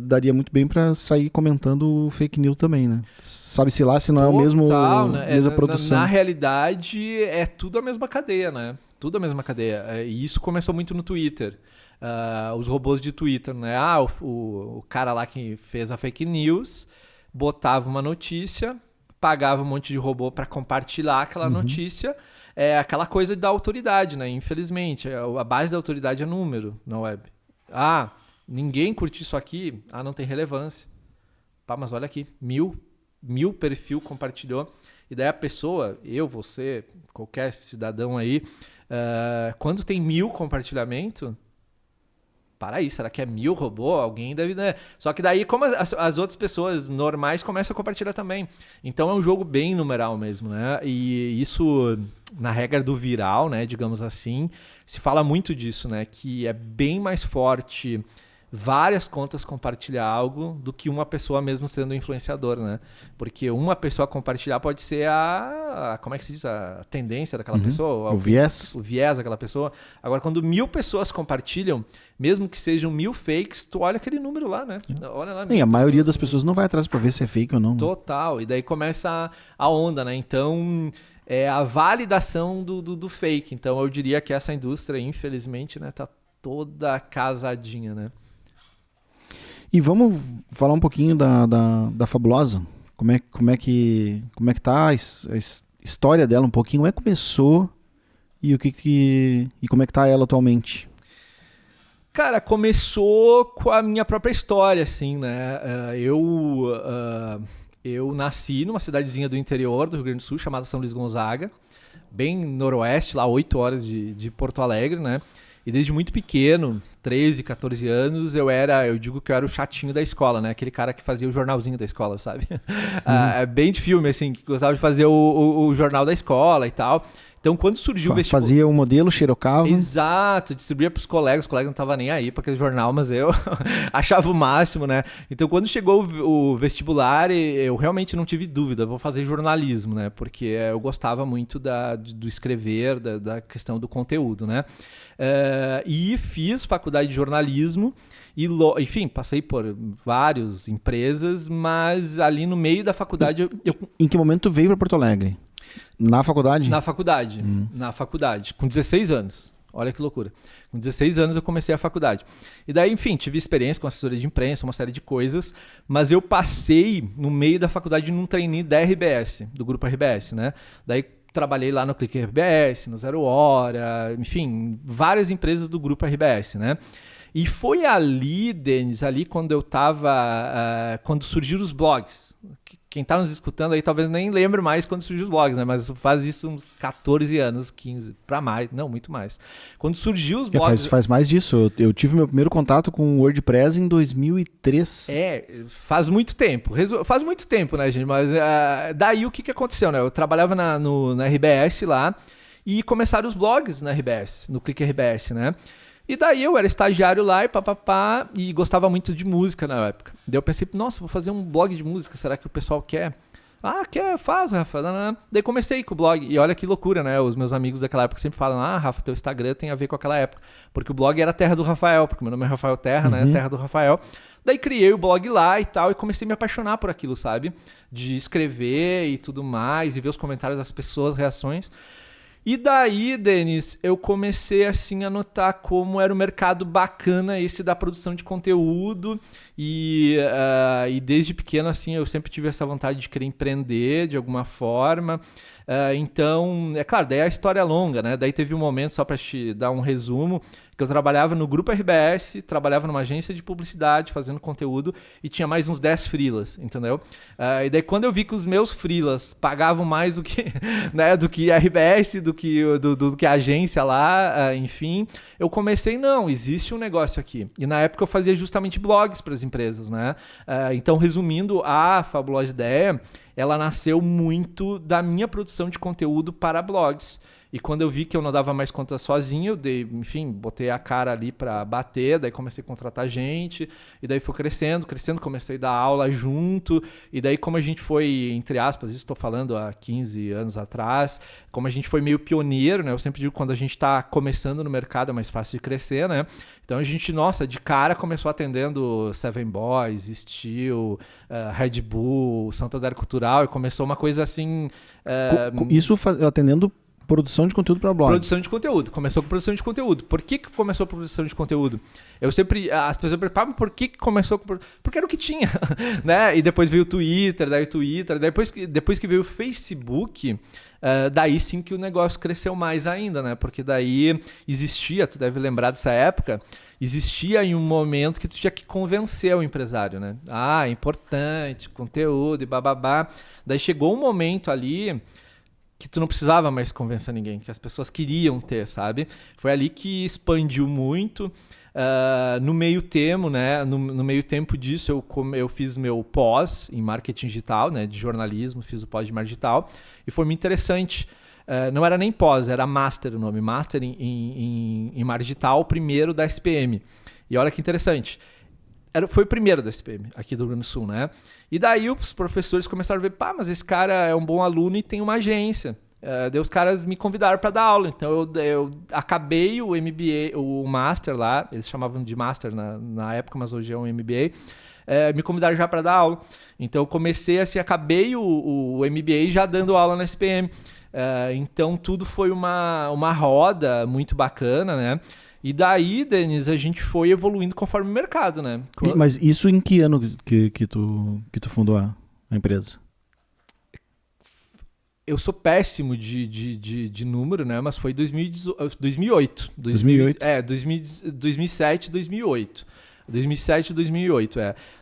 Daria muito bem para sair comentando fake news também, né? Sabe-se lá se não é o mesmo mesma produção. Na realidade, é tudo a mesma cadeia, né? Tudo a mesma cadeia. E isso começou muito no Twitter. Os robôs de Twitter, né? O cara lá que fez a fake news botava uma notícia, pagava um monte de robô para compartilhar aquela notícia. É aquela coisa da autoridade, né? Infelizmente. A base da autoridade é número na web. Ninguém curtiu isso aqui, não tem relevância. Mas olha aqui, mil perfil compartilhou. E daí a pessoa, você, qualquer cidadão aí, quando tem 1000 compartilhamento, para aí, será que é 1000 robô? Alguém deve... Né? Só que daí, como as outras pessoas normais começam a compartilhar também. Então é um jogo bem numeral mesmo, né? E isso, na regra do viral, né, digamos assim, se fala muito disso, né? Que é bem mais forte... várias contas compartilhar algo do que uma pessoa mesmo sendo influenciador, né? Porque uma pessoa compartilhar pode ser como é que se diz? A tendência daquela pessoa. O viés. O viés daquela pessoa. Agora, quando 1.000 pessoas compartilham, mesmo que sejam 1.000 fakes, tu olha aquele número lá, né? Olha lá. E a maioria das pessoas não vai atrás para ver se é fake ou não. Total. E daí começa a onda, né? Então, é a validação do fake. Então, eu diria que essa indústria, infelizmente, né, tá toda casadinha, né? E vamos falar um pouquinho da Fabulosa. Como é que tá a história dela um pouquinho? Como é que começou e como é que tá ela atualmente? Cara, começou com a minha própria história, assim, né? Eu nasci numa cidadezinha do interior do Rio Grande do Sul, chamada São Luís Gonzaga, bem noroeste, lá 8 horas de Porto Alegre, né? E desde muito pequeno, 13, 14 anos, eu digo que eu era o chatinho da escola, né? Aquele cara que fazia o jornalzinho da escola, sabe? É bem de filme, assim, que gostava de fazer o jornal da escola e tal. Então, quando surgiu o vestibular... Fazia o modelo, xerocava. Exato, distribuía pros colegas, os colegas não estavam nem aí para aquele jornal, mas eu achava o máximo, né? Então, quando chegou o vestibular, eu realmente não tive dúvida, vou fazer jornalismo, né? Porque eu gostava muito do escrever, da questão do conteúdo, né? E fiz faculdade de jornalismo e, enfim, passei por várias empresas, mas ali no meio da faculdade... Em que momento tu veio para Porto Alegre? Na faculdade? Na faculdade, com 16 anos. Olha que loucura. Com 16 anos eu comecei a faculdade. E daí, enfim, tive experiência com assessoria de imprensa, uma série de coisas, mas eu passei no meio da faculdade num trainee da RBS, do grupo RBS, né? Daí trabalhei lá no Clique RBS, no Zero Hora, enfim, várias empresas do grupo RBS, né? E foi ali, Denis, quando eu tava... quando surgiram os blogs. Quem tá nos escutando aí talvez nem lembre mais quando surgiu os blogs, né? Mas faz isso uns 14 anos, 15, pra mais, não, muito mais. Quando surgiu os blogs... Faz mais disso. Eu tive meu primeiro contato com o WordPress em 2003. Faz muito tempo. Faz muito tempo, né, gente? Mas daí o que aconteceu, né? Eu trabalhava na RBS lá e começaram os blogs na RBS, no Clique RBS, né? E daí eu era estagiário lá e gostava muito de música na época. Daí eu pensei, nossa, vou fazer um blog de música, será que o pessoal quer? Ah, quer, faz, Rafa. Daí comecei com o blog. E olha que loucura, né? Os meus amigos daquela época sempre falam, Rafa, teu Instagram tem a ver com aquela época. Porque o blog era Terra do Rafael, porque meu nome é Rafael Terra, né? Terra do Rafael. Daí criei o blog lá e tal, e comecei a me apaixonar por aquilo, sabe? De escrever e tudo mais, e ver os comentários das pessoas, reações. E daí, Denis, eu comecei assim a notar como era um mercado bacana esse da produção de conteúdo e desde pequeno assim eu sempre tive essa vontade de querer empreender de alguma forma. Então, é claro, daí a história é longa, né? Daí teve um momento, só para te dar um resumo, que eu trabalhava no grupo RBS, trabalhava numa agência de publicidade, fazendo conteúdo, e tinha mais uns 10 freelas, entendeu? E daí quando eu vi que os meus freelas pagavam mais do que, né, do que a RBS, do que a agência lá, enfim, eu comecei, não, existe um negócio aqui. E na época eu fazia justamente blogs para as empresas, né? Então, resumindo, a Fabulosa Ideia, ela nasceu muito da minha produção de conteúdo para blogs. E quando eu vi que eu não dava mais conta sozinho, enfim, botei a cara ali para bater, daí comecei a contratar gente, e daí foi crescendo, comecei a dar aula junto, e daí como a gente foi, entre aspas, isso estou falando há 15 anos atrás, como a gente foi meio pioneiro, né? Eu sempre digo que quando a gente está começando no mercado é mais fácil de crescer, né? Então a gente, nossa, de cara começou atendendo Seven Boys, Steel, Red Bull, Santander Cultural, e começou uma coisa assim... Isso atendendo produção de conteúdo para blog. Produção de conteúdo. Começou com produção de conteúdo. Por que começou a produção de conteúdo? As pessoas perguntavam por que começou com... Porque era o que tinha, né? E depois veio o Twitter, depois que veio o Facebook, daí sim que o negócio cresceu mais ainda, né? Porque daí existia, tu deve lembrar dessa época, existia em um momento que tu tinha que convencer o empresário, né? É importante, conteúdo e bababá. Daí chegou um momento ali que tu não precisava mais convencer ninguém, que as pessoas queriam ter, sabe? Foi ali que expandiu muito. No meio termo, né? No meio tempo disso, eu fiz meu pós em marketing digital, né? De jornalismo, fiz o pós de marketing digital, e foi muito interessante. Não era nem pós, era master o nome, master em marketing digital, primeiro da SPM. E olha que interessante. foi o primeiro da SPM aqui do Rio Grande do Sul, né? E daí os professores começaram a ver, pá, mas esse cara é um bom aluno e tem uma agência. Daí os caras me convidaram para dar aula. Então eu acabei o MBA, o Master lá, eles chamavam de Master na época, mas hoje é um MBA. Me convidaram já para dar aula. Então eu comecei assim, acabei o MBA já dando aula na SPM. Então tudo foi uma roda muito bacana, né? E daí, Denis, a gente foi evoluindo conforme o mercado, né? Mas isso em que ano que tu fundou a empresa? Eu sou péssimo de número, né? Mas foi 2008. 2008? 2007, 2008. 2007, 2008,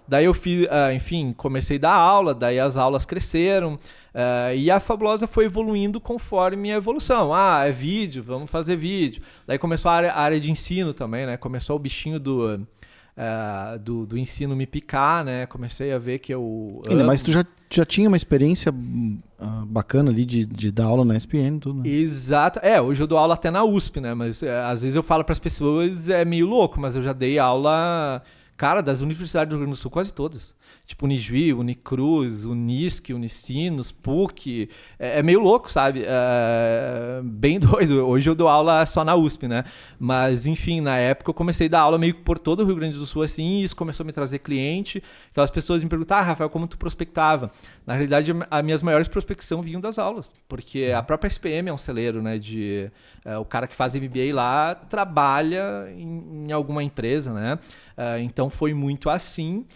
Daí eu fiz, enfim, comecei a dar aula, daí as aulas cresceram, e a Fabulosa foi evoluindo conforme a evolução. É vídeo, vamos fazer vídeo. Daí começou a área de ensino também, né? Começou o bichinho do ensino me picar, né? Comecei a ver que eu... Mas tu já tinha uma experiência bacana ali de dar aula na SPM e tudo, né? Exato. Hoje eu dou aula até na USP, né? Mas às vezes eu falo para as pessoas, é meio louco, mas eu já dei aula, cara, das universidades do Rio Grande do Sul, quase todas. Tipo Unijuí, Unicruz, Unisc, Unicinos, PUC. É meio louco, sabe? Bem doido. Hoje eu dou aula só na USP, né? Mas, enfim, na época eu comecei a dar aula meio que por todo o Rio Grande do Sul, assim, e isso começou a me trazer cliente. Então as pessoas me perguntavam, Rafael, como tu prospectava? Na realidade, as minhas maiores prospecção vinham das aulas, porque a própria SPM é um celeiro, né? O cara que faz MBA lá trabalha em alguma empresa, né? Então foi muito assim.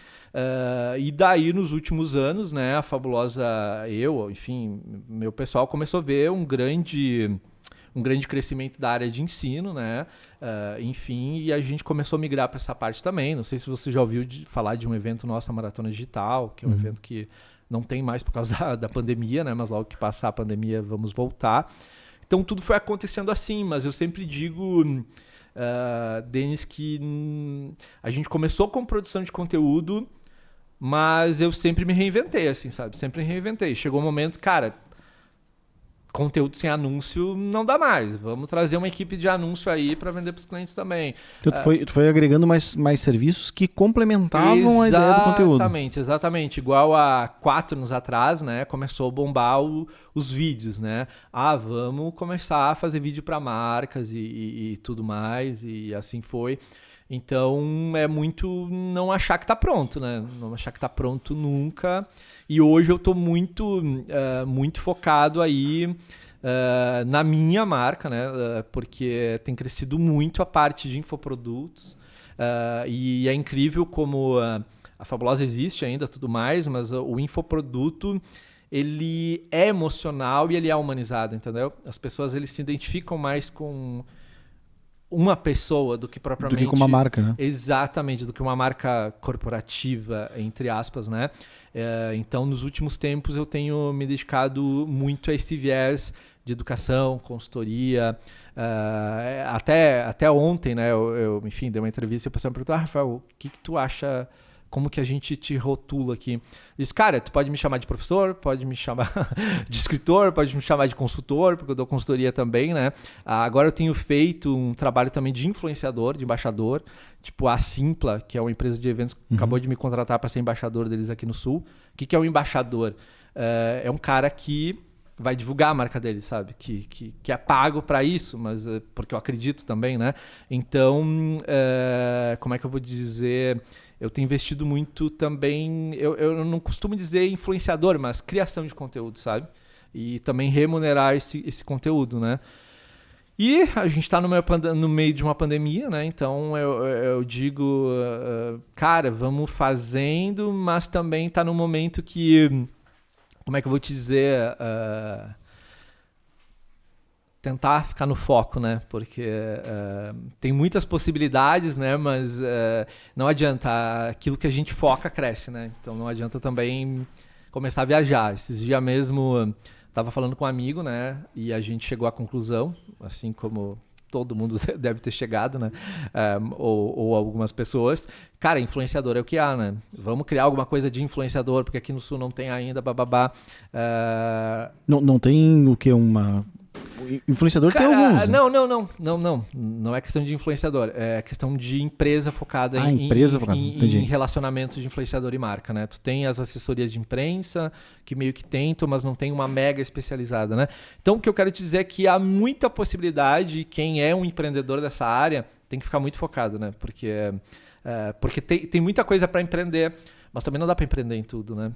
E daí, nos últimos anos, né, a Fabulosa, enfim, meu pessoal começou a ver um grande crescimento da área de ensino, né? Enfim, e a gente começou a migrar para essa parte também. Não sei se você já ouviu falar de um evento nosso, a Maratona Digital, que é um evento que não tem mais por causa da pandemia, né? Mas logo que passar a pandemia, vamos voltar. Então, tudo foi acontecendo assim, mas eu sempre digo... Denis, que a gente começou com produção de conteúdo, mas eu sempre me reinventei, assim, sabe? Sempre me reinventei. Chegou um momento, cara, conteúdo sem anúncio não dá mais. Vamos trazer uma equipe de anúncio aí para vender para os clientes também. Então tu foi agregando mais serviços que complementavam a ideia do conteúdo. Exatamente. Igual há 4 anos atrás, né? Começou a bombar os vídeos, né? Vamos começar a fazer vídeo para marcas e tudo mais, e assim foi. Então é muito não achar que tá pronto, né? Não achar que tá pronto nunca. E hoje eu tô muito focado aí na minha marca, né? Porque tem crescido muito a parte de infoprodutos. E é incrível como a Fabulosa existe ainda, tudo mais, mas o infoproduto ele é emocional e ele é humanizado, entendeu? As pessoas eles se identificam mais com uma pessoa do que propriamente... Do que com uma marca, né? Exatamente, do que uma marca corporativa, entre aspas, né? Então, nos últimos tempos, eu tenho me dedicado muito a esse viés de educação, consultoria. Até ontem, né? Eu, enfim, dei uma entrevista e o pessoal me perguntou, Rafael, o que tu acha... Como que a gente te rotula aqui? Diz, cara, tu pode me chamar de professor, pode me chamar de escritor, pode me chamar de consultor, porque eu dou consultoria também, né? Agora eu tenho feito um trabalho também de influenciador, de embaixador, tipo a Simpla, que é uma empresa de eventos que acabou de me contratar para ser embaixador deles aqui no Sul. O que é um embaixador? É um cara que vai divulgar a marca dele, sabe? Que é pago para isso, mas porque eu acredito também, né? Então, como é que eu vou dizer... Eu tenho investido muito também, eu não costumo dizer influenciador, mas criação de conteúdo, sabe? E também remunerar esse conteúdo, né? E a gente está no meio de uma pandemia, né? Então eu digo, cara, vamos fazendo, mas também está no momento que, como é que eu vou te dizer... tentar ficar no foco, né? Porque tem muitas possibilidades, né? Mas não adianta. Aquilo que a gente foca cresce, né? Então não adianta também começar a viajar. Esses dias mesmo, estava falando com um amigo, né? E a gente chegou à conclusão, assim como todo mundo deve ter chegado, né? Ou algumas pessoas. Cara, influenciador é o que há, né? Vamos criar alguma coisa de influenciador, porque aqui no Sul não tem ainda, bababá. Não tem o que? Influenciador tem Cara, alguns. Né? Não é questão de influenciador, é questão de empresa focada Entendi. em relacionamento de influenciador e marca, né? Tu tem as assessorias de imprensa que meio que tentam, mas não tem uma mega especializada, né? Então o que eu quero te dizer é que há muita possibilidade e quem é um empreendedor dessa área tem que ficar muito focado, né? Porque tem muita coisa para empreender, mas também não dá para empreender em tudo, né?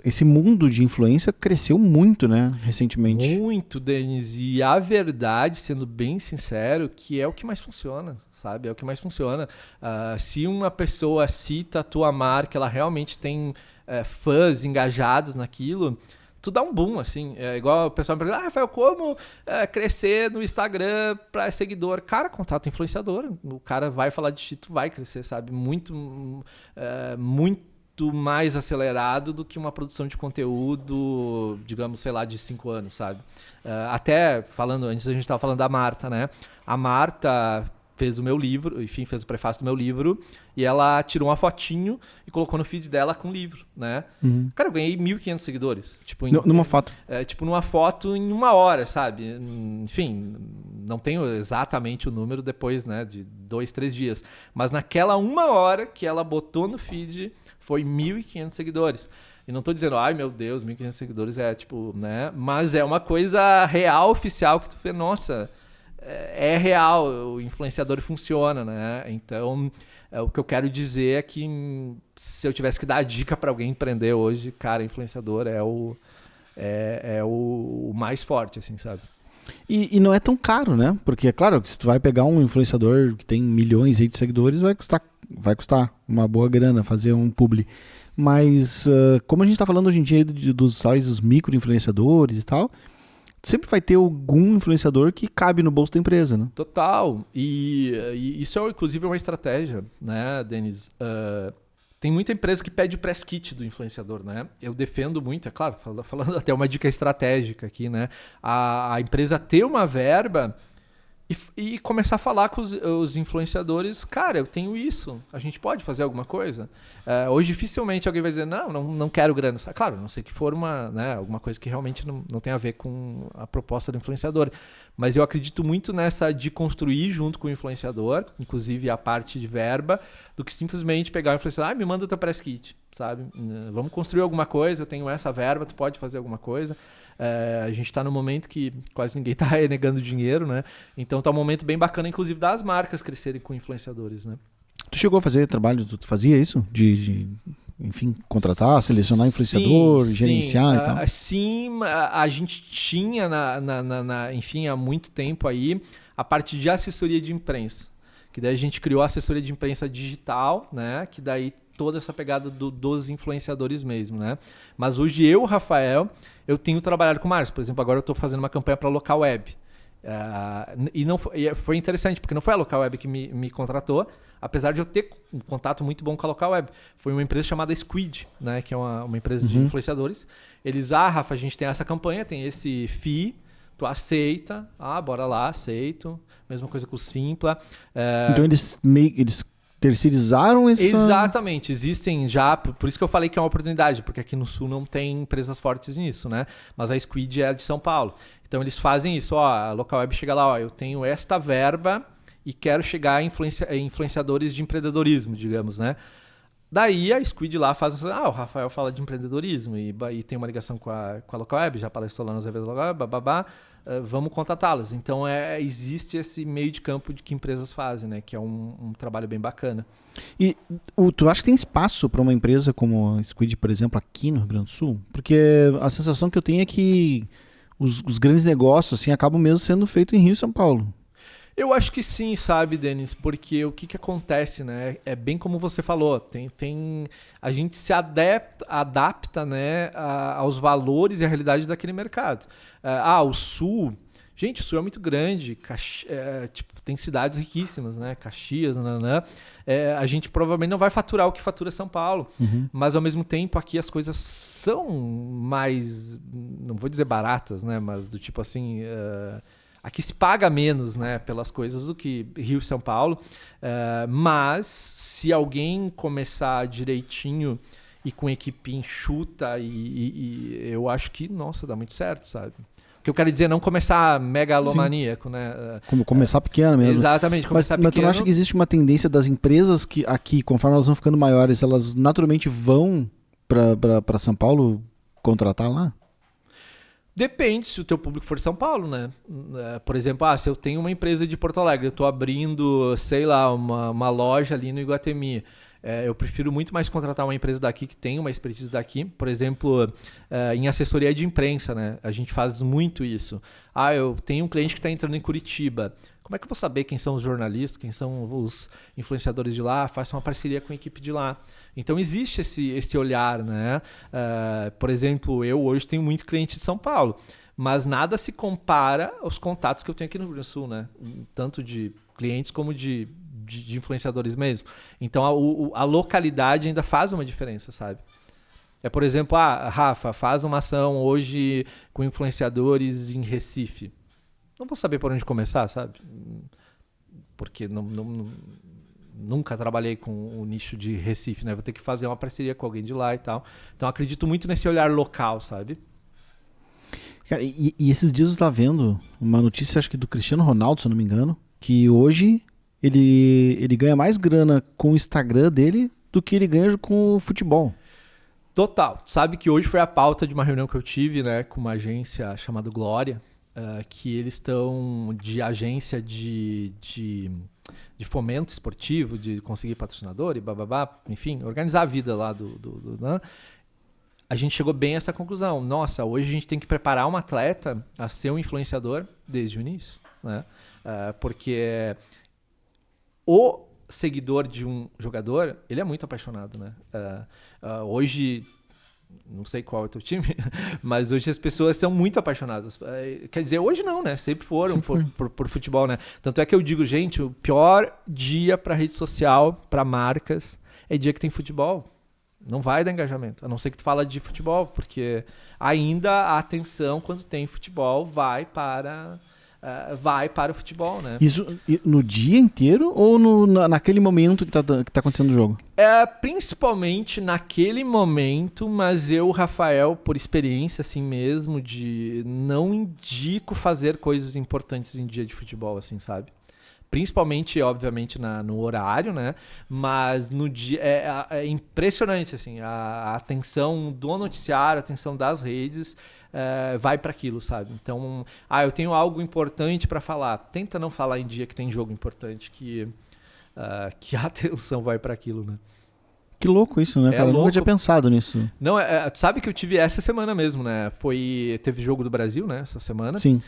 Esse mundo de influência cresceu muito, né, recentemente. Muito, Denis. E a verdade, sendo bem sincero, que é o que mais funciona, sabe? É o que mais funciona. Se uma pessoa cita a tua marca, ela realmente tem fãs engajados naquilo, tu dá um boom, assim. É igual o pessoal me pergunta, Rafael, como crescer no Instagram para seguidor? Cara, contato influenciador. O cara vai falar de ti, tu vai crescer, sabe? Muito mais acelerado do que uma produção de conteúdo, digamos, sei lá, de 5 anos, sabe? Até falando, antes a gente estava falando da Marta, né? A Marta fez o meu livro, enfim, fez o prefácio do meu livro, e ela tirou uma fotinho e colocou no feed dela com o livro, né? Uhum. Cara, eu ganhei 1.500 seguidores. Tipo, numa foto. Tipo, numa foto em 1 hora, sabe? Enfim, não tenho exatamente o número depois, né, de 2, 3 dias. Mas naquela 1 hora que ela botou no feed, foi 1.500 seguidores. E não tô dizendo, ai meu Deus, 1.500 seguidores é tipo, né? Mas é uma coisa real, oficial, que tu vê, nossa, é real, o influenciador funciona, né? Então, o que eu quero dizer é que se eu tivesse que dar a dica para alguém empreender hoje, cara, influenciador é o mais forte, assim, sabe? E não é tão caro, né? Porque é claro que se tu vai pegar um influenciador que tem milhões aí de seguidores, vai custar uma boa grana fazer um publi. Mas como a gente tá falando hoje em dia dos tais os micro-influenciadores e tal, sempre vai ter algum influenciador que cabe no bolso da empresa, né? Total. E isso é, inclusive, uma estratégia, né, Denis? Tem muita empresa que pede o press kit do influenciador, né? Eu defendo muito, é claro, falando até uma dica estratégica aqui, né? A empresa ter uma verba e começar a falar com os influenciadores, cara, eu tenho isso, a gente pode fazer alguma coisa? Hoje dificilmente alguém vai dizer, não quero grana. Claro, a não sei que for alguma coisa que realmente não tem a ver com a proposta do influenciador. Mas eu acredito muito nessa de construir junto com o influenciador, inclusive a parte de verba, do que simplesmente pegar o influenciador, me manda teu press kit, sabe? Vamos construir alguma coisa, eu tenho essa verba, tu pode fazer alguma coisa. A gente está num momento que quase ninguém está renegando dinheiro, né? Então tá um momento bem bacana, inclusive, das marcas crescerem com influenciadores, né? Tu chegou a fazer trabalho, tu fazia isso? Enfim, contratar, selecionar influenciador, gerenciar e tal? Sim, a gente tinha, enfim, há muito tempo aí, a parte de assessoria de imprensa. Que daí a gente criou a assessoria de imprensa digital, né? Que daí toda essa pegada dos influenciadores mesmo, né? Mas hoje Rafael, eu tenho trabalhado com marcas. Por exemplo, agora eu estou fazendo uma campanha para a Local Web. E foi interessante, porque não foi a Local Web que me contratou, apesar de eu ter um contato muito bom com a Local Web. Foi uma empresa chamada Squid, né, que é uma empresa de influenciadores. Eles, Rafa, a gente tem essa campanha, tem esse FII, tu aceita, bora lá, aceito. Mesma coisa com o Simpla. Então eles terceirizaram essa... Exatamente, existem já, por isso que eu falei que é uma oportunidade, porque aqui no Sul não tem empresas fortes nisso, né? Mas a Squid é de São Paulo. Então eles fazem isso, a Local Web chega lá, eu tenho esta verba e quero chegar a influenciadores de empreendedorismo, digamos, né? Daí a Squid lá faz o Rafael fala de empreendedorismo e tem uma ligação com a Local Web, já palestrou lá nos eventos da Local Web, bababá, vamos contatá-las. Então existe esse meio de campo de que empresas fazem, né? Que é um trabalho bem bacana. E tu acha que tem espaço para uma empresa como a Squid, por exemplo, aqui no Rio Grande do Sul? Porque a sensação que eu tenho é que os grandes negócios assim, acabam mesmo sendo feitos em Rio e São Paulo. Eu acho que sim, sabe, Denis? Porque o que acontece, né? É bem como você falou, a gente se adapta, né, aos valores e à realidade daquele mercado. O Sul... Gente, o Sul é muito grande, tem cidades riquíssimas, né? Caxias, a gente provavelmente não vai faturar o que fatura São Paulo, mas ao mesmo tempo aqui as coisas são mais, não vou dizer baratas, né? Mas do tipo assim... Aqui se paga menos, né, pelas coisas do que Rio e São Paulo, mas se alguém começar direitinho e com equipe enxuta, e eu acho que, nossa, dá muito certo, sabe? que eu quero dizer, não começar megalomaníaco, né? Como começar pequeno mesmo. Exatamente, começar Mas pequeno. tu não acha que existe uma tendência das empresas que aqui, conforme elas vão ficando maiores, elas naturalmente vão para São Paulo contratar lá? Depende se o teu público for São Paulo, né? Por exemplo, se eu tenho uma empresa de Porto Alegre, eu estou abrindo, sei lá, uma loja ali no Iguatemi, eu prefiro muito mais contratar uma empresa daqui que tem uma expertise daqui. Por exemplo, em assessoria de imprensa, né? A gente faz muito isso. Eu tenho um cliente que está entrando em Curitiba. Como é que eu vou saber quem são os jornalistas, quem são os influenciadores de lá? Faço uma parceria com a equipe de lá. Então existe esse olhar, né? Por exemplo, eu hoje tenho muito cliente de São Paulo, mas nada se compara aos contatos que eu tenho aqui no Rio Grande do Sul, né? Tanto de clientes como de influenciadores mesmo. Então a localidade ainda faz uma diferença, sabe? Por exemplo, Rafa, faz uma ação hoje com influenciadores em Recife. Não vou saber por onde começar, sabe? Porque nunca trabalhei com o nicho de Recife, né? Vou ter que fazer uma parceria com alguém de lá e tal. Então acredito muito nesse olhar local, sabe? Cara, e esses dias eu tava vendo uma notícia, acho que do Cristiano Ronaldo, se eu não me engano, que hoje ele ganha mais grana com o Instagram dele do que ele ganha com o futebol. Total. Sabe que hoje foi a pauta de uma reunião que eu tive, né, com uma agência chamada Glória, que eles estão de agência de fomento esportivo, de conseguir patrocinador e bababá, enfim, organizar a vida lá né? A gente chegou bem a essa conclusão. Nossa, hoje a gente tem que preparar um atleta a ser um influenciador desde o início, né? Porque o seguidor de um jogador, ele é muito apaixonado, né? Hoje, não sei qual é o teu time, mas hoje as pessoas são muito apaixonadas. Quer dizer, hoje não, né? Sempre foram por futebol, né? Tanto é que eu digo, gente, o pior dia para rede social, para marcas, é dia que tem futebol. Não vai dar engajamento, a não ser que tu fala de futebol, porque ainda a atenção quando tem futebol vai para o futebol, né? Isso no dia inteiro ou naquele momento que tá acontecendo o jogo? Principalmente naquele momento, mas eu, Rafael, por experiência assim mesmo, não indico fazer coisas importantes em dia de futebol, assim, sabe? Principalmente, obviamente, no horário, né? Mas no dia é impressionante, assim, a atenção do noticiário, a atenção das redes vai para aquilo, sabe? Então, eu tenho algo importante para falar. Tenta não falar em dia que tem jogo importante, que a atenção vai para aquilo, né? Que louco isso, né, cara? Eu nunca tinha pensado nisso. Não, tu sabe que eu tive essa semana mesmo, né? Teve jogo do Brasil, né? Essa semana. Sim.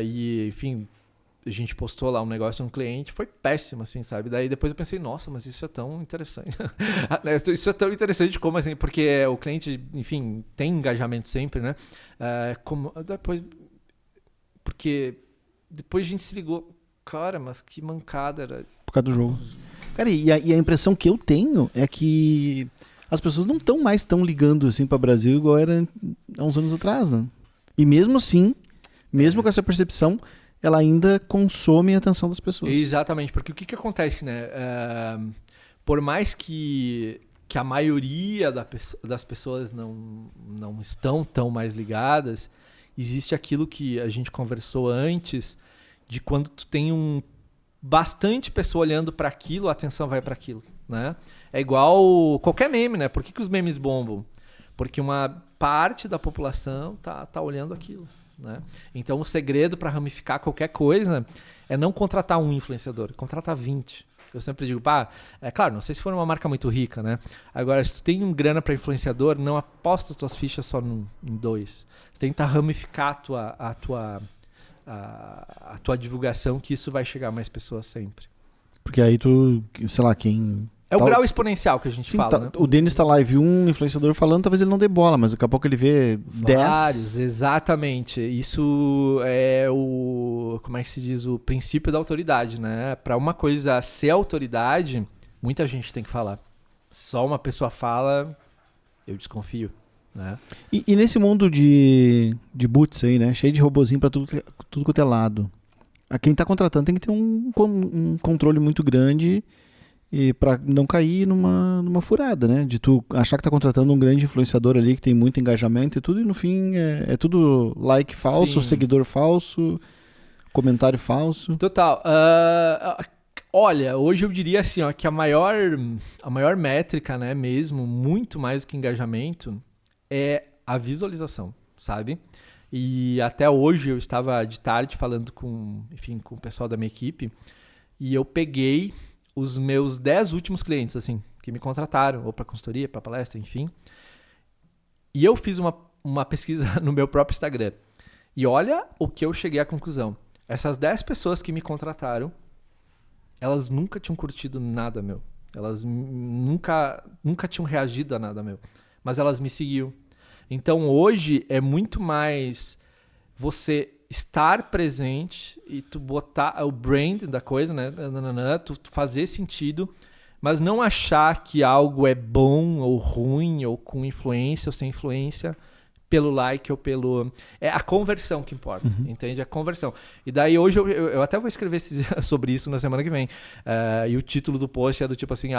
E, enfim, a gente postou lá um negócio de um cliente, foi péssimo, assim, sabe? Daí depois eu pensei, nossa, mas isso é tão interessante. Isso é tão interessante como, assim, porque o cliente, enfim, tem engajamento sempre, né? Porque depois a gente se ligou, cara, mas que mancada era. Por causa do jogo. Cara, e a impressão que eu tenho é que as pessoas não estão mais tão ligando, assim, para o Brasil igual era há uns anos atrás, né? E mesmo assim, mesmo com essa percepção, ela ainda consome a atenção das pessoas. Exatamente, porque o que acontece, né? Por mais que a maioria das pessoas não estão tão mais ligadas, existe aquilo que a gente conversou antes, de quando tu tem bastante pessoa olhando para aquilo, a atenção vai para aquilo, né? É igual qualquer meme, né? Por que os memes bombam? Porque uma parte da população tá olhando aquilo. Né? Então o segredo para ramificar qualquer coisa é não contratar um influenciador, contratar 20. Eu sempre digo, claro, não sei se for uma marca muito rica, né? Agora, se tu tem grana para influenciador, não aposta tuas fichas só em 2. Tenta ramificar a tua divulgação, que isso vai chegar a mais pessoas sempre. Porque aí tu, sei lá, quem... É o grau exponencial que a gente fala, né? O Denis tá lá e viu um influenciador falando, talvez ele não dê bola, mas daqui a pouco ele vê 10. Vários, exatamente. Isso é como é que se diz? O princípio da autoridade, né? Para uma coisa ser autoridade, muita gente tem que falar. Só uma pessoa fala, eu desconfio, né? E nesse mundo de boots aí, né? Cheio de robozinho pra tudo quanto é lado. Quem tá contratando tem que ter um controle muito grande E para não cair numa furada, né? De tu achar que tá contratando um grande influenciador ali que tem muito engajamento e tudo, e no fim é tudo like falso, Sim. seguidor falso, comentário falso. Total. Olha, hoje eu diria assim, ó, que a maior métrica, né, mesmo, muito mais do que engajamento, é a visualização, sabe? E até hoje eu estava de tarde falando com o pessoal da minha equipe, e eu peguei os meus 10 últimos clientes, assim, que me contrataram, ou para consultoria, para palestra, enfim. E eu fiz uma pesquisa no meu próprio Instagram. E olha o que eu cheguei à conclusão. Essas 10 pessoas que me contrataram, elas nunca tinham curtido nada meu. Elas nunca tinham reagido a nada meu. Mas elas me seguiam. Então hoje é muito mais você estar presente e tu botar o brand da coisa, né? Tu fazer sentido, mas não achar que algo é bom ou ruim, ou com influência ou sem influência, pelo like ou pelo... É a conversão que importa, entende? A conversão. E daí hoje eu até vou escrever sobre isso na semana que vem. E o título do post é do tipo assim,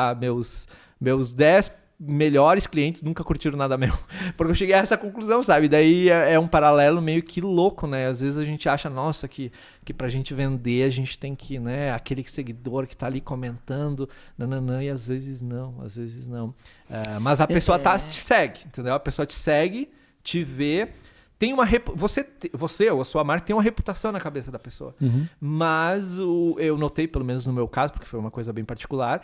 meus 10 melhores clientes nunca curtiram nada meu. Porque eu cheguei a essa conclusão, sabe? Daí é um paralelo meio que louco, né? Às vezes a gente acha, nossa, que pra gente vender a gente tem que, né? Aquele seguidor que tá ali comentando, nananã, e às vezes não. Mas a pessoa te segue, entendeu? A pessoa te segue, te vê, tem uma você ou a sua marca tem uma reputação na cabeça da pessoa. Mas eu notei, pelo menos no meu caso, porque foi uma coisa bem particular,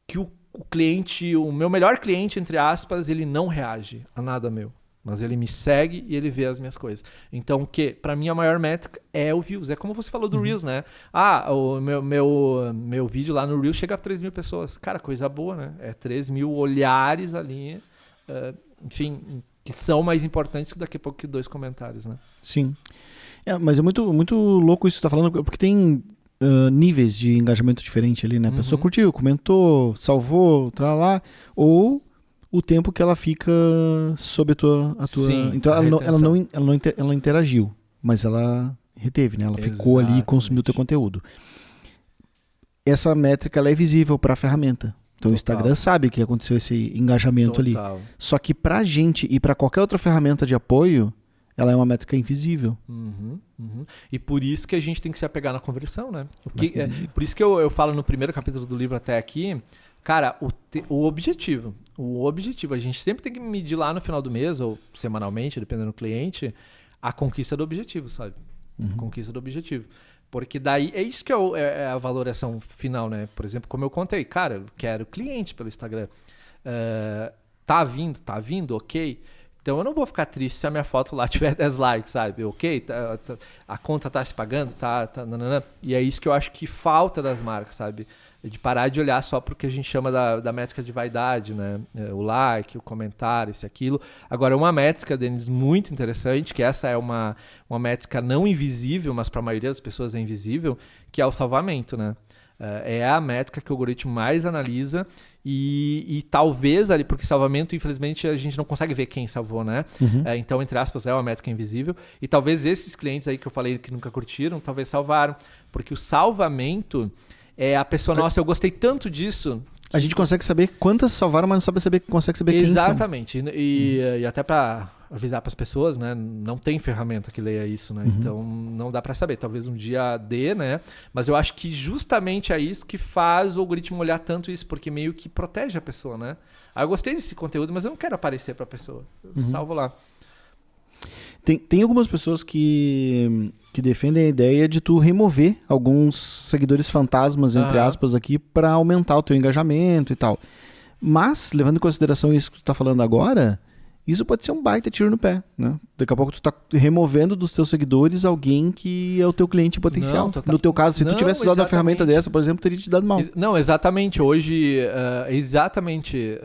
que o cliente, o meu melhor cliente, entre aspas, ele não reage a nada meu. Mas ele me segue e ele vê as minhas coisas. Então, pra mim, a maior métrica é o views. É como você falou do Reels, né? O meu vídeo lá no Reels chega a 3 mil pessoas. Cara, coisa boa, né? É 3 mil olhares ali. Enfim, que são mais importantes que daqui a pouco que 2 comentários, né? Sim. Mas é muito, muito louco isso que você tá falando, porque tem níveis de engajamento diferente ali, né? A pessoa curtiu, comentou, salvou, lá, ou o tempo que ela fica sob a tua... Sim, então ela não interagiu, mas ela reteve, né? Ela ficou ali e consumiu o teu conteúdo. Essa métrica ela é visível para a ferramenta. Então o Instagram sabe que aconteceu esse engajamento ali. Só que pra gente e para qualquer outra ferramenta de apoio, ela é uma métrica invisível. E por isso que a gente tem que se apegar na conversão, né? Por isso que eu falo no primeiro capítulo do livro até aqui, cara, o objetivo, a gente sempre tem que medir lá no final do mês, ou semanalmente, dependendo do cliente, a conquista do objetivo, sabe? Conquista do objetivo. Porque daí, é isso que é a valoração final, né? Por exemplo, como eu contei, cara, eu quero cliente pelo Instagram. Tá vindo, ok. Então eu não vou ficar triste se a minha foto lá tiver 10 likes, sabe? Ok, a conta tá se pagando, nanana. E é isso que eu acho que falta das marcas, sabe? De parar de olhar só pro que a gente chama da métrica de vaidade, né? O like, o comentário, isso e aquilo. Agora, uma métrica, Denis, muito interessante, que essa é uma métrica não invisível, mas para a maioria das pessoas é invisível, que é o salvamento, né? É a métrica que o algoritmo mais analisa e talvez ali, porque salvamento, infelizmente, a gente não consegue ver quem salvou, né? Então, entre aspas, é uma métrica invisível. E talvez esses clientes aí que eu falei que nunca curtiram, talvez salvaram. Porque o salvamento é a pessoa, nossa, eu gostei tanto disso. A gente consegue saber quantas salvaram, mas não consegue saber quem são. Exatamente. E até para avisar para as pessoas, né? Não tem ferramenta que leia isso, né? Então não dá para saber. Talvez um dia dê, né? Mas eu acho que justamente é isso que faz o algoritmo olhar tanto isso, porque meio que protege a pessoa, né? Eu gostei desse conteúdo, mas eu não quero aparecer para a pessoa. Eu salvo lá. Tem algumas pessoas que defendem a ideia de tu remover alguns seguidores fantasmas, entre aspas, aqui, para aumentar o teu engajamento e tal. Mas, levando em consideração isso que tu tá falando agora, isso pode ser um baita tiro no pé, né? Daqui a pouco tu tá removendo dos teus seguidores alguém que é o teu cliente potencial. No teu caso, se tu tivesse usado uma ferramenta dessa, por exemplo, teria te dado mal. Não, exatamente. Hoje, exatamente.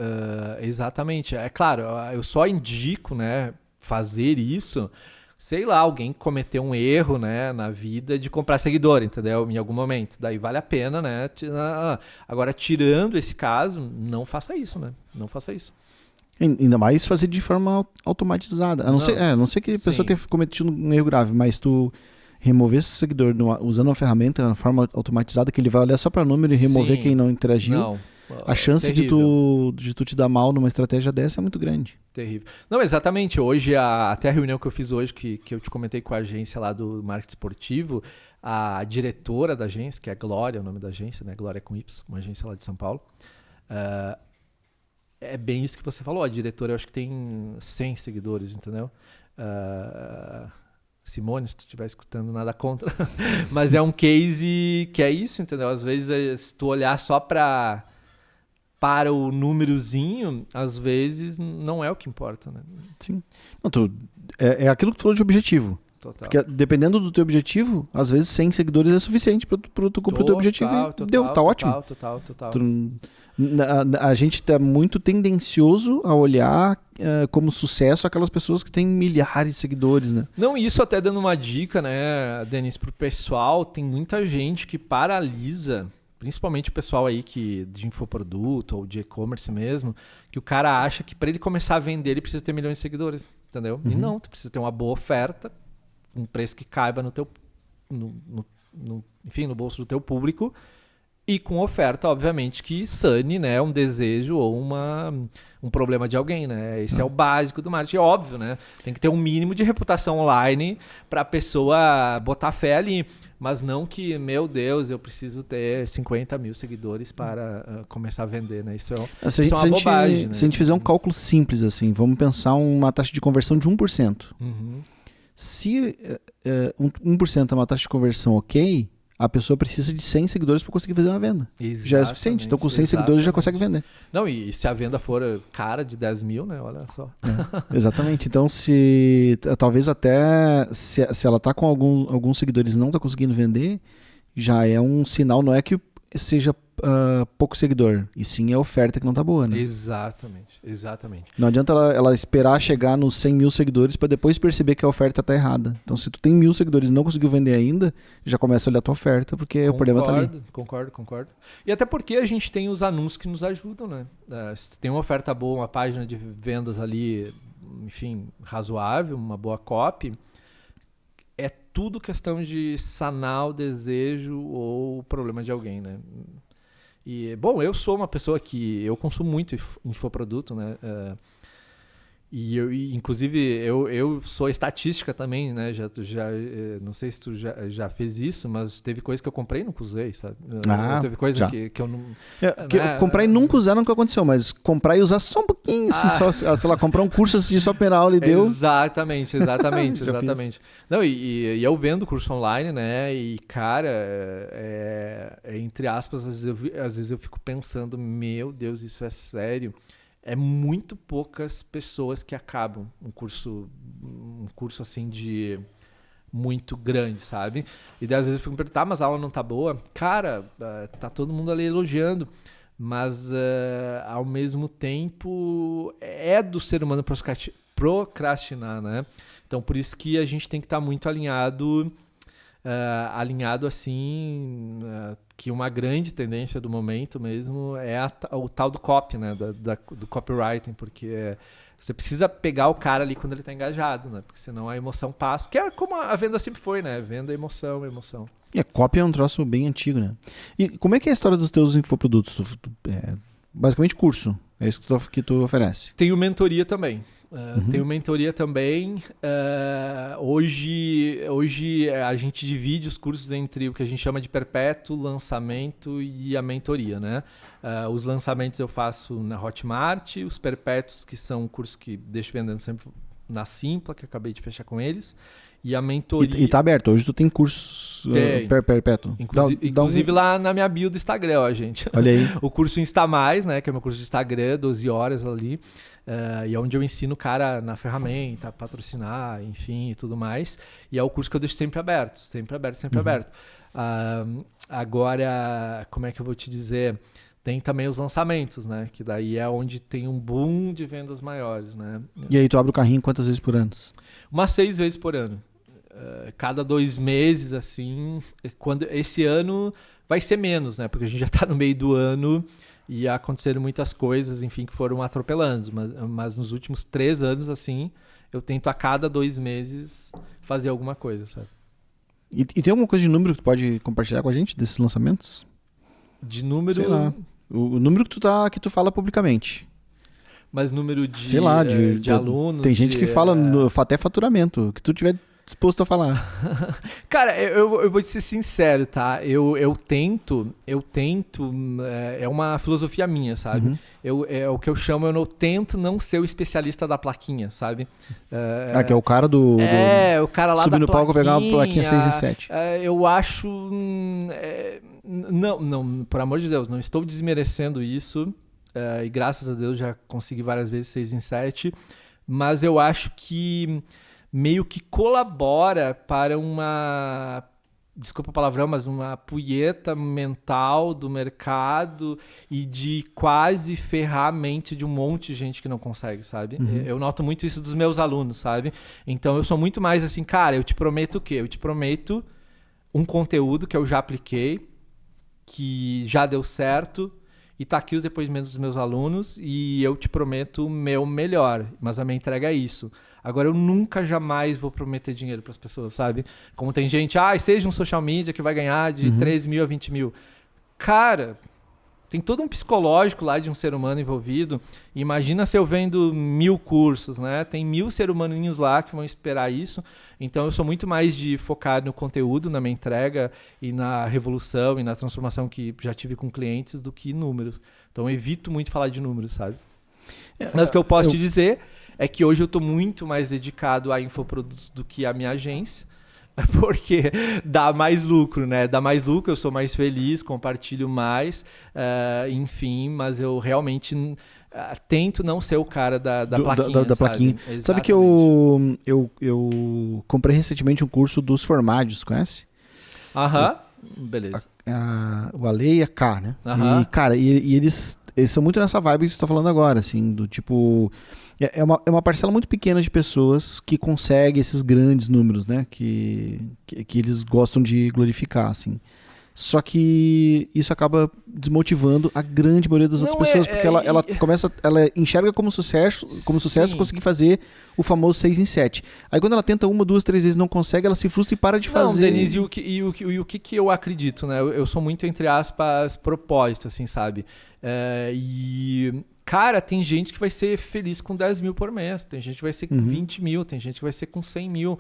É claro, eu só indico, né, fazer isso, sei lá, alguém cometeu um erro, né, na vida de comprar seguidor, entendeu? Em algum momento. Daí vale a pena, né? Agora, tirando esse caso, não faça isso, né? Não faça isso. Ainda mais fazer de forma automatizada. A não ser que a pessoa tenha cometido um erro grave, mas tu remover esse seguidor usando uma ferramenta, uma forma automatizada, que ele vai olhar só para número e remover Sim. quem não interagiu, Não. a chance de Terrível. tu te dar mal numa estratégia dessa é muito grande. Terrível. Não, exatamente. Hoje, até a reunião que eu fiz hoje, que eu te comentei com a agência lá do marketing esportivo, a diretora da agência, que é Glória, o nome da agência, né? Glória com Y, uma agência lá de São Paulo. É bem isso que você falou. A diretora, eu acho que tem 100 seguidores, entendeu? Simone, se tu estiver escutando, nada contra. Mas é um case que é isso, entendeu? Às vezes, se tu olhar só para o númerozinho, às vezes não é o que importa, né? Sim. Não, é aquilo que tu falou de objetivo. Total. Porque dependendo do teu objetivo, às vezes 100 seguidores é suficiente para tu cumprir o teu objetivo e deu, tá ótimo. Total. A gente tá muito tendencioso a olhar como sucesso aquelas pessoas que têm milhares de seguidores, né? Não, isso até dando uma dica, né, Denis, pro pessoal, tem muita gente que paralisa, principalmente o pessoal aí de infoproduto ou de e-commerce mesmo, que o cara acha que para ele começar a vender ele precisa ter milhões de seguidores, entendeu? E não, tu precisa ter uma boa oferta, um preço que caiba no teu, enfim, no bolso do teu público, e com oferta, obviamente, que sane, né, um desejo ou um problema de alguém, né? Esse é o básico do marketing, óbvio, né? Tem que ter um mínimo de reputação online para a pessoa botar fé ali. Mas não que, meu Deus, eu preciso ter 50 mil seguidores para começar a vender, né? Isso é uma bobagem, né? Se a gente fizer um cálculo simples, assim, vamos pensar uma taxa de conversão de 1%. Uhum. Se 1% é uma taxa de conversão ok, a pessoa precisa de 100 seguidores para conseguir fazer uma venda. Exatamente, já é suficiente. Então, com 100 seguidores já consegue vender. Não, e se a venda for cara de 10 mil, né? Olha só. Exatamente. Então, talvez até se ela está com alguns seguidores e não está conseguindo vender, já é um sinal, não é que seja pouco seguidor, e sim a oferta que não está boa, né? Exatamente. Não adianta ela esperar chegar nos 100 mil seguidores para depois perceber que a oferta está errada. Então, se tu tem 1000 seguidores e não conseguiu vender ainda, já começa a olhar a tua oferta, porque o problema está ali. Concordo. E até porque a gente tem os anúncios que nos ajudam, né? Se tu tem uma oferta boa, uma página de vendas ali, enfim, razoável, uma boa copy, é tudo questão de sanar o desejo ou o problema de alguém, né? E, bom, eu sou uma pessoa que eu consumo muito infoproduto, né? Inclusive, eu sou estatística também, né? Não sei se tu já fez isso, mas teve coisa que eu comprei e nunca usei, sabe? Teve coisa que eu não... comprar e nunca usar nunca aconteceu, mas comprar e usar só um pouquinho, assim, só, sei lá, comprar um curso de só primeira aula e deu... Exatamente. Não, e eu vendo curso online, né? E, cara, entre aspas, às vezes eu fico pensando, meu Deus, isso é sério? É muito poucas pessoas que acabam um curso assim de muito grande, sabe? E daí, às vezes eu fico me perguntando, mas a aula não tá boa? Cara, tá todo mundo ali elogiando, mas ao mesmo tempo é do ser humano procrastinar, né? Então por isso que a gente tem que estar muito alinhado assim, que uma grande tendência do momento mesmo é o tal do copy, né? Do copywriting, porque você precisa pegar o cara ali quando ele está engajado, né? Porque senão a emoção passa, que é como a venda sempre foi, né? Venda, emoção. E a copy é um troço bem antigo, né? E como é que é a história dos teus infoprodutos? Basicamente curso, é isso que tu oferece? Tenho mentoria também. Tenho mentoria também. Hoje a gente divide os cursos entre o que a gente chama de perpétuo, lançamento e a mentoria, né? Os lançamentos eu faço na Hotmart, os perpétuos, que são cursos que deixo vendendo sempre na Simpla, que eu acabei de fechar com eles, e a mentoria... E tá aberto, hoje tu tem cursos perpétuo. Inclusive lá na minha bio do Instagram, ó, gente. Olha aí. O curso Insta Mais, né, que é meu curso de Instagram, 12 horas ali, e é onde eu ensino o cara na ferramenta, patrocinar, enfim, e tudo mais. E é o curso que eu deixo sempre aberto. Agora, como é que eu vou te dizer? Tem também os lançamentos, né? Que daí é onde tem um boom de vendas maiores, né? E aí tu abre o carrinho quantas vezes por ano? Umas 6 vezes por ano. Cada 2 meses, assim. Esse ano vai ser menos, né? Porque a gente já está no meio do ano e aconteceram muitas coisas, enfim, que foram atropelando. Mas nos últimos 3 anos, assim, eu tento a cada 2 meses fazer alguma coisa, sabe? E tem alguma coisa de número que tu pode compartilhar com a gente desses lançamentos? De número... Sei lá. O número que tu fala publicamente. Mas número de, sei lá, de alunos... Tem gente que fala até faturamento, que tu tiver disposto a falar. Cara, eu vou te ser sincero, tá? Eu tento, é uma filosofia minha, sabe? É o que eu chamo, eu tento não ser o especialista da plaquinha, sabe? Que é o cara o cara lá subir da no palco e pegar uma plaquinha 6 e 7. Eu acho... Não, por amor de Deus, não estou desmerecendo isso. E graças a Deus já consegui várias vezes 6 em 7. Mas eu acho que meio que colabora para uma, desculpa o palavrão, mas uma punheta mental do mercado e de quase ferrar a mente de um monte de gente que não consegue, sabe? Eu noto muito isso dos meus alunos, sabe? Então eu sou muito mais assim, cara, eu te prometo o quê? Eu te prometo um conteúdo que eu já apliquei, que já deu certo, e tá aqui os depoimentos dos meus alunos, e eu te prometo o meu melhor, mas a minha entrega é isso. Agora, eu nunca, jamais vou prometer dinheiro para as pessoas, sabe? Como tem gente, seja um social media que vai ganhar de 13 mil a 20 mil. Cara, tem todo um psicológico lá de um ser humano envolvido. Imagina se eu vendo 1000 cursos, né? Tem 1000 seres humaninhos lá que vão esperar isso. Então, eu sou muito mais de focar no conteúdo, na minha entrega e na revolução e na transformação que já tive com clientes do que números. Então, eu evito muito falar de números, sabe? Mas o que eu posso te dizer é que hoje eu estou muito mais dedicado a infoprodutos do que a minha agência, porque dá mais lucro, né? Dá mais lucro, eu sou mais feliz, compartilho mais, enfim, mas eu realmente tento não ser o cara da plaquinha. Da plaquinha. Sabe que eu comprei recentemente um curso dos Formados, conhece? Beleza. O Ale e a K, né? E, cara, eles são muito nessa vibe que tu tá falando agora, assim, do tipo... É uma parcela muito pequena de pessoas que consegue esses grandes números, né? Que eles gostam de glorificar, assim. Só que isso acaba desmotivando a grande maioria das outras pessoas, porque ela enxerga como sucesso conseguir fazer o famoso 6 em 7. Aí quando ela tenta 1, 2, 3 vezes não consegue, ela se frustra e para de fazer. Não, Denise, e o que eu acredito, né? Eu sou muito, entre aspas, propósito, assim, sabe? Cara, tem gente que vai ser feliz com 10 mil por mês, tem gente que vai ser com 20 mil, tem gente que vai ser com 100 mil.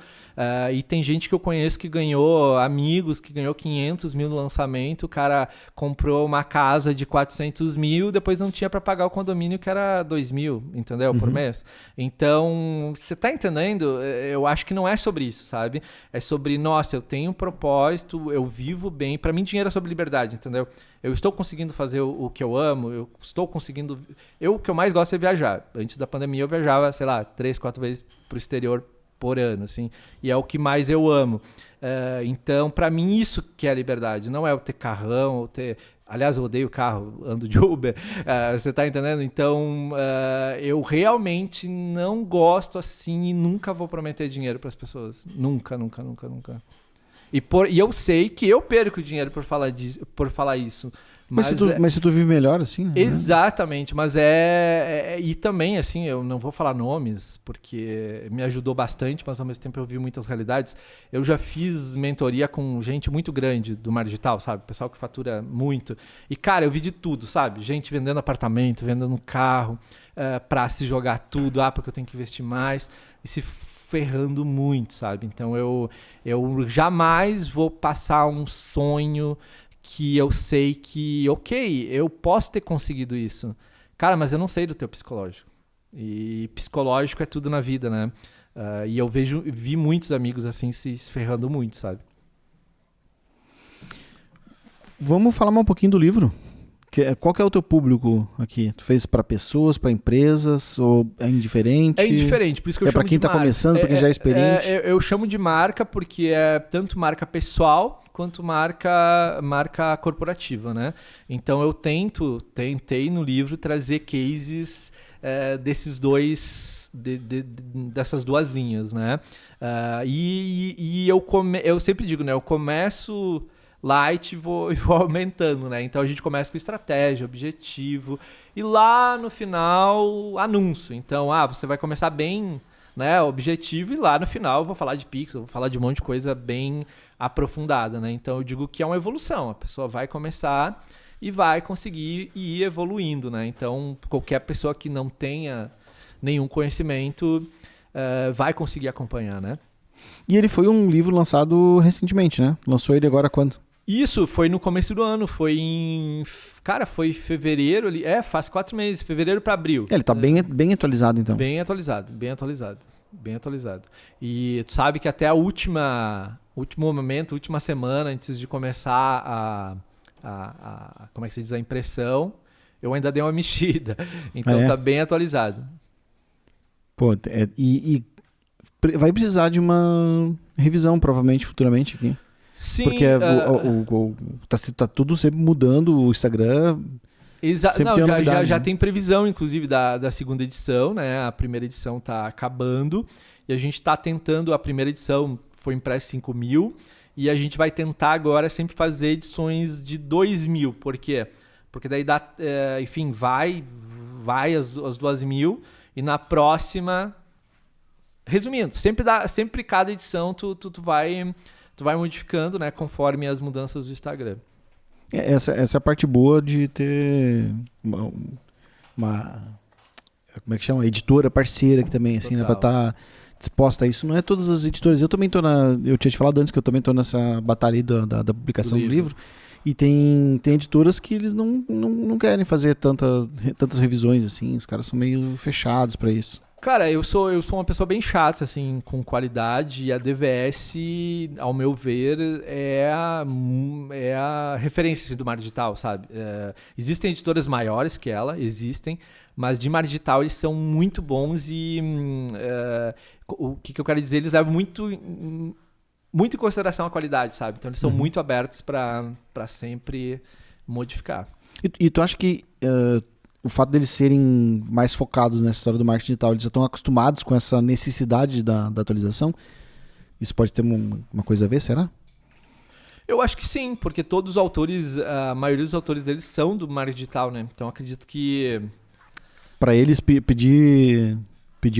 E tem gente que eu conheço que ganhou, amigos que ganhou 500 mil no lançamento, o cara comprou uma casa de 400 mil, depois não tinha para pagar o condomínio que era 2 mil, entendeu? Por mês. Então, você tá entendendo? Eu acho que não é sobre isso, sabe? É sobre, nossa, eu tenho um propósito, eu vivo bem. Para mim, dinheiro é sobre liberdade, entendeu? Eu estou conseguindo fazer o que eu amo, eu estou conseguindo... O que eu mais gosto é viajar. Antes da pandemia eu viajava, sei lá, 3, 4 vezes pro exterior por ano, assim. E é o que mais eu amo. Então, para mim, isso que é a liberdade. Não é eu ter carrão, ou ter... Aliás, eu odeio carro, ando de Uber. Você tá entendendo? Então, eu realmente não gosto assim e nunca vou prometer dinheiro para as pessoas. Nunca, nunca, nunca, nunca. E eu sei que eu perco dinheiro por falar isso. Mas se tu vive melhor assim, né? Exatamente, mas e também, assim, eu não vou falar nomes, porque me ajudou bastante, mas ao mesmo tempo eu vi muitas realidades. Eu já fiz mentoria com gente muito grande do mar digital, sabe? Pessoal que fatura muito. E, cara, eu vi de tudo, sabe? Gente vendendo apartamento, vendendo carro, pra se jogar tudo, porque eu tenho que investir mais. E se ferrando muito, sabe? Então eu jamais vou passar um sonho que eu sei que, ok, eu posso ter conseguido isso. Cara, mas eu não sei do teu psicológico. E psicológico é tudo na vida, né? E eu vi muitos amigos assim se ferrando muito, sabe? Vamos falar mais um pouquinho do livro. Qual que é o teu público aqui? Tu fez para pessoas, para empresas, ou é indiferente? É indiferente, por isso que eu chamo de marca. É para quem está começando, para quem já é experiente? Eu chamo de marca porque é tanto marca pessoal quanto marca corporativa, né? Então eu tentei no livro trazer cases desses dois, dessas duas linhas, né? Eu sempre digo, né? Eu começo light e vou aumentando, né? Então a gente começa com estratégia, objetivo e lá no final anúncio. Então, você vai começar bem né, objetivo, e lá no final eu vou falar de pixel, vou falar de um monte de coisa bem aprofundada, né? Então eu digo que é uma evolução, a pessoa vai começar e vai conseguir ir evoluindo, né? Então qualquer pessoa que não tenha nenhum conhecimento vai conseguir acompanhar, né? E ele foi um livro lançado recentemente, né? Lançou ele agora quando? Isso, foi no começo do ano, foi fevereiro ali, faz 4 meses, fevereiro para abril. Ele tá bem atualizado, então. Bem atualizado. E tu sabe que até último momento, última semana, antes de começar como é que se diz, a impressão, eu ainda dei uma mexida. Então tá bem atualizado. Pô, vai precisar de uma revisão, provavelmente, futuramente aqui. Sim. Porque tá tudo sempre mudando, o Instagram... Já tem previsão, inclusive, da segunda edição, né? A primeira edição tá acabando e a gente tá tentando, a primeira edição foi impressa 5.000 e a gente vai tentar agora sempre fazer edições de 2.000. Por quê? Porque daí dá, enfim, vai as 2.000 e na próxima... Resumindo, sempre cada edição tu vai modificando, né, conforme as mudanças do Instagram. Essa é a parte boa de ter uma como é que chama? Editora parceira aqui também, assim, né, pra estar disposta a isso. Não é todas as editoras. Eu também eu tinha te falado antes que eu também tô nessa batalha aí da publicação do livro. E tem editoras que eles não querem fazer tantas revisões, assim. Os caras são meio fechados pra isso. Cara, eu sou uma pessoa bem chata, assim, com qualidade, e a DVS, ao meu ver, é a referência assim, do mar digital, sabe? Existem editoras maiores que ela, mas de mar digital eles são muito bons e o que eu quero dizer, eles levam muito em consideração a qualidade, sabe? Então eles são muito abertos para sempre modificar. E tu acha que... o fato deles serem mais focados nessa história do marketing digital, eles já estão acostumados com essa necessidade da atualização? Isso pode ter uma coisa a ver, será? Eu acho que sim, porque todos os autores, a maioria dos autores deles são do marketing digital, né? Então acredito que... Para eles pedir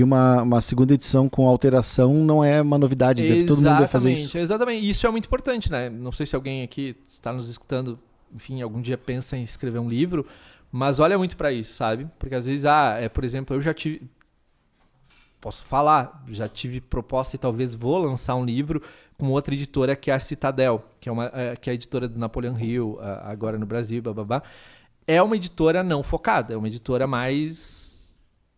uma segunda edição com alteração não é uma novidade, todo mundo deve fazer isso. Exatamente, e isso é muito importante, né? Não sei se alguém aqui está nos escutando, enfim, algum dia pensa em escrever um livro, mas olha muito para isso, sabe? Porque às vezes, por exemplo, eu já tive... Posso falar, já tive proposta e talvez vou lançar um livro com outra editora que é a Citadel, que é a editora do Napoleon Hill, agora no Brasil, bababá. É uma editora não focada, é uma editora mais...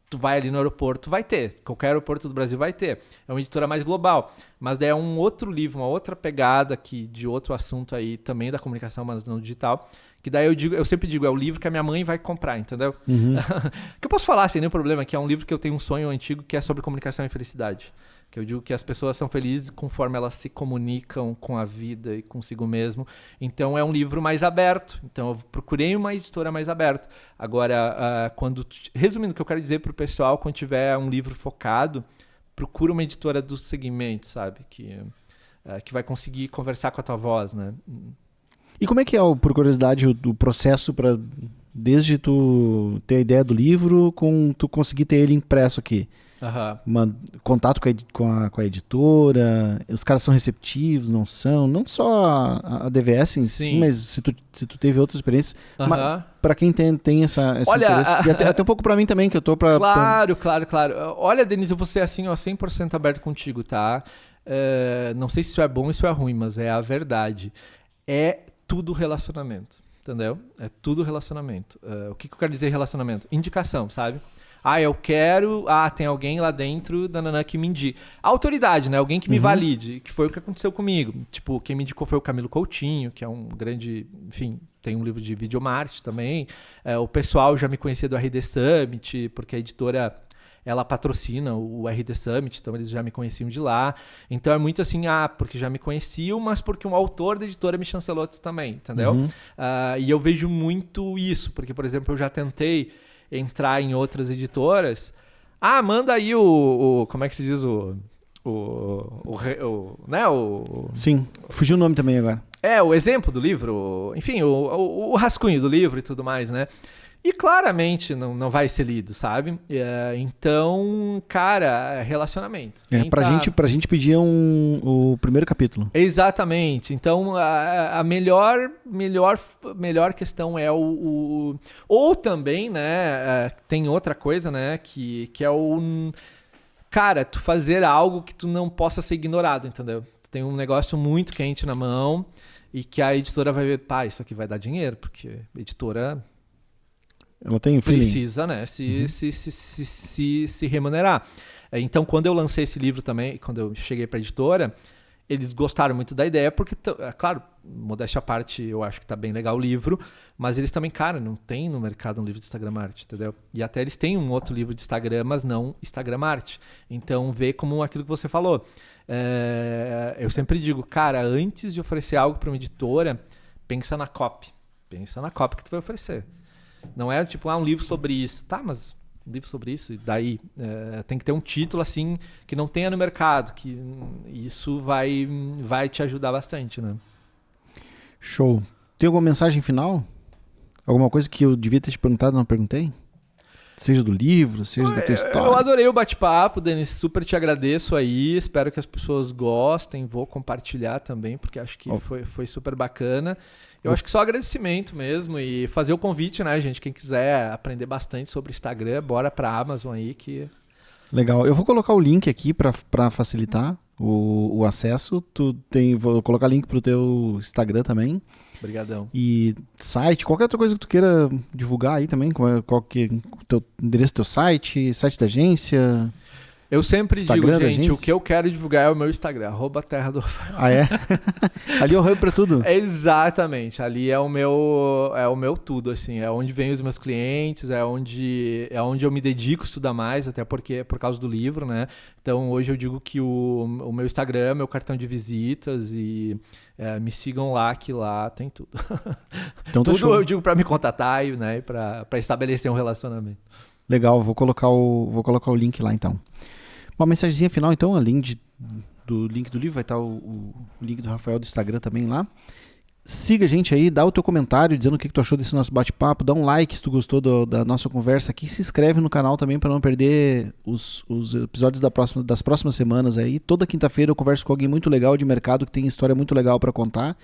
Tu vai ali no aeroporto, vai ter. Qualquer aeroporto do Brasil vai ter. É uma editora mais global. Mas daí é um outro livro, uma outra pegada aqui de outro assunto aí, também da comunicação, mas não digital. Que daí eu sempre digo, é o livro que a minha mãe vai comprar, entendeu? Uhum. Que eu posso falar sem nenhum problema, que é um livro que eu tenho um sonho antigo, que é sobre comunicação e felicidade. Que eu digo que as pessoas são felizes conforme elas se comunicam com a vida e consigo mesmo. Então é um livro mais aberto. Então eu procurei uma editora mais aberta. Agora, resumindo o que eu quero dizer para o pessoal, quando tiver um livro focado, procura uma editora do segmento, sabe? Que vai conseguir conversar com a tua voz, né? E como é que é, por curiosidade, o processo para desde tu ter a ideia do livro com tu conseguir ter ele impresso aqui? Contato com a editora, os caras são receptivos, não são? Não só a DVS em si, mas se tu teve outras experiências, para quem tem essa interesse, e até um pouco para mim também, que eu tô para... Claro. Olha, Denise, eu vou ser assim, ó, 100% aberto contigo, tá? Não sei se isso é bom ou isso é ruim, mas é a verdade. É tudo relacionamento, entendeu? É tudo relacionamento. O que eu quero dizer relacionamento? Indicação, sabe? Eu quero... tem alguém lá dentro que me indica. A autoridade, né? Alguém que me valide, que foi o que aconteceu comigo. Tipo, quem me indicou foi o Camilo Coutinho, que é um grande... Enfim, tem um livro de videomarketing também. O pessoal já me conhecia do RD Summit, porque a editora... Ela patrocina o RD Summit, então eles já me conheciam de lá. Então é muito assim, porque já me conheciam, mas porque um autor da editora me chancelou também, entendeu? E eu vejo muito isso, porque, por exemplo, eu já tentei entrar em outras editoras. Manda aí como é que se diz né? Sim, fugiu o nome também agora. O exemplo do livro, enfim, o rascunho do livro e tudo mais, né? E claramente não vai ser lido, sabe? Então, cara, relacionamento. Pra gente pedir o primeiro capítulo. Exatamente. Então, a melhor questão é ou também, né, tem outra coisa, né, que é cara, tu fazer algo que tu não possa ser ignorado, entendeu? Tu tem um negócio muito quente na mão e que a editora vai ver, pá, isso aqui vai dar dinheiro, porque a editora... Ela tem precisa, né, se remunerar. Então, quando eu lancei esse livro também, quando eu cheguei para a editora, eles gostaram muito da ideia, porque, claro, modéstia à parte, eu acho que tá bem legal o livro, mas eles também, cara, não tem no mercado um livro de Instagram Art, entendeu? E até eles têm um outro livro de Instagram, mas não Instagram Art. Então, vê como aquilo que você falou. Eu sempre digo, cara, antes de oferecer algo para uma editora, pensa na copy. Pensa na copy que tu vai oferecer. Não é tipo, um livro sobre isso. Tá, mas um livro sobre isso, e daí tem que ter um título assim que não tenha no mercado, que isso vai te ajudar bastante, né? Show. Tem alguma mensagem final? Alguma coisa que eu devia ter te perguntado e não perguntei? Seja do livro, seja da tua história. Eu adorei o bate-papo, Denis. Super te agradeço aí. Espero que as pessoas gostem. Vou compartilhar também, porque acho que foi super bacana. Eu acho que só agradecimento mesmo e fazer o convite, né, gente? Quem quiser aprender bastante sobre Instagram, bora pra Amazon aí que... Legal. Eu vou colocar o link aqui para facilitar o acesso. Vou colocar link pro teu Instagram também. Obrigadão. E site, qualquer outra coisa que tu queira divulgar aí também, qual que é o endereço do teu site da agência... Eu sempre Instagram digo, gente, o que eu quero divulgar é o meu Instagram, @Terra do Rafael. Ah, é? Ali eu hub pra tudo? Exatamente, ali é o meu tudo, assim, é onde vem os meus clientes, é onde eu me dedico a estudar mais, até porque por causa do livro, né? Então hoje eu digo que o meu Instagram é meu cartão de visitas e me sigam lá, que lá tem tudo. Então tá tudo show. Eu digo pra me contatar e, né, pra estabelecer um relacionamento. Legal, vou colocar o link lá então. Uma mensagenzinha final, então, além do link do livro, vai estar o link do Rafael do Instagram também lá. Siga a gente aí, dá o teu comentário dizendo o que tu achou desse nosso bate-papo, dá um like se tu gostou da nossa conversa aqui, se inscreve no canal também para não perder os episódios das próximas semanas aí. Toda quinta-feira eu converso com alguém muito legal de mercado que tem história muito legal para contar.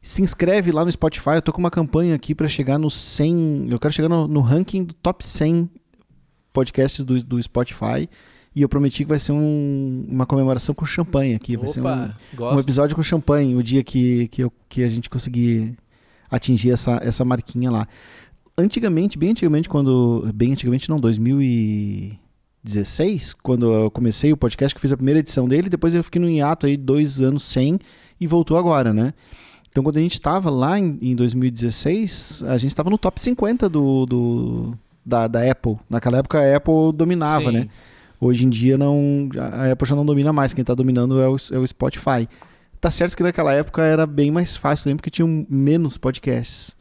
Se inscreve lá no Spotify, eu tô com uma campanha aqui para chegar no 100, eu quero chegar no ranking do top 100 podcasts do Spotify. E eu prometi que vai ser uma comemoração com champanhe aqui. Vai ser um episódio com champanhe, o dia que a gente conseguir atingir essa marquinha lá. Bem antigamente, 2016, quando eu comecei o podcast, que eu fiz a primeira edição dele, depois eu fiquei no hiato aí 2 anos sem e voltou agora, né? Então, quando a gente estava lá em 2016, a gente estava no top 50 da Apple. Naquela época a Apple dominava, Sim. né? Hoje em dia a Apple já não domina mais, quem está dominando é o Spotify. Tá certo que naquela época era bem mais fácil, porque tinham menos podcasts.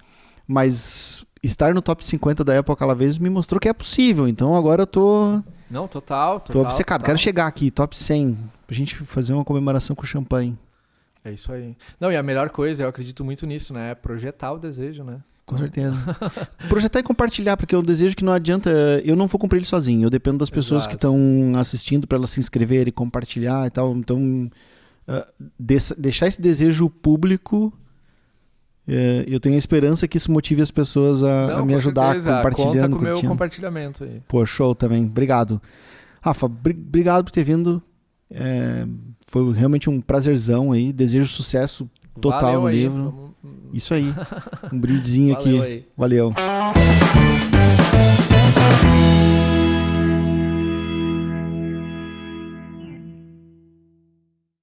Mas estar no top 50 da Apple aquela vez me mostrou que é possível, então agora eu tô... Não, total. Tô obcecado, quero chegar aqui, top 100, pra gente fazer uma comemoração com champanhe. É isso aí. Não, e a melhor coisa, eu acredito muito nisso, né? É projetar o desejo, né? Com certeza. Projetar e compartilhar, porque eu desejo que não adianta, eu não vou cumprir ele sozinho, eu dependo das pessoas que estão assistindo para elas se inscreverem, compartilhar e tal, então deixar esse desejo público, eu tenho a esperança que isso motive as pessoas a me ajudar compartilhando. Conta com o meu compartilhamento aí. Pô, show também, obrigado. Rafa, obrigado por ter vindo, foi realmente um prazerzão aí, desejo sucesso total no livro. Isso aí, um brindezinho aqui. Aí. Valeu.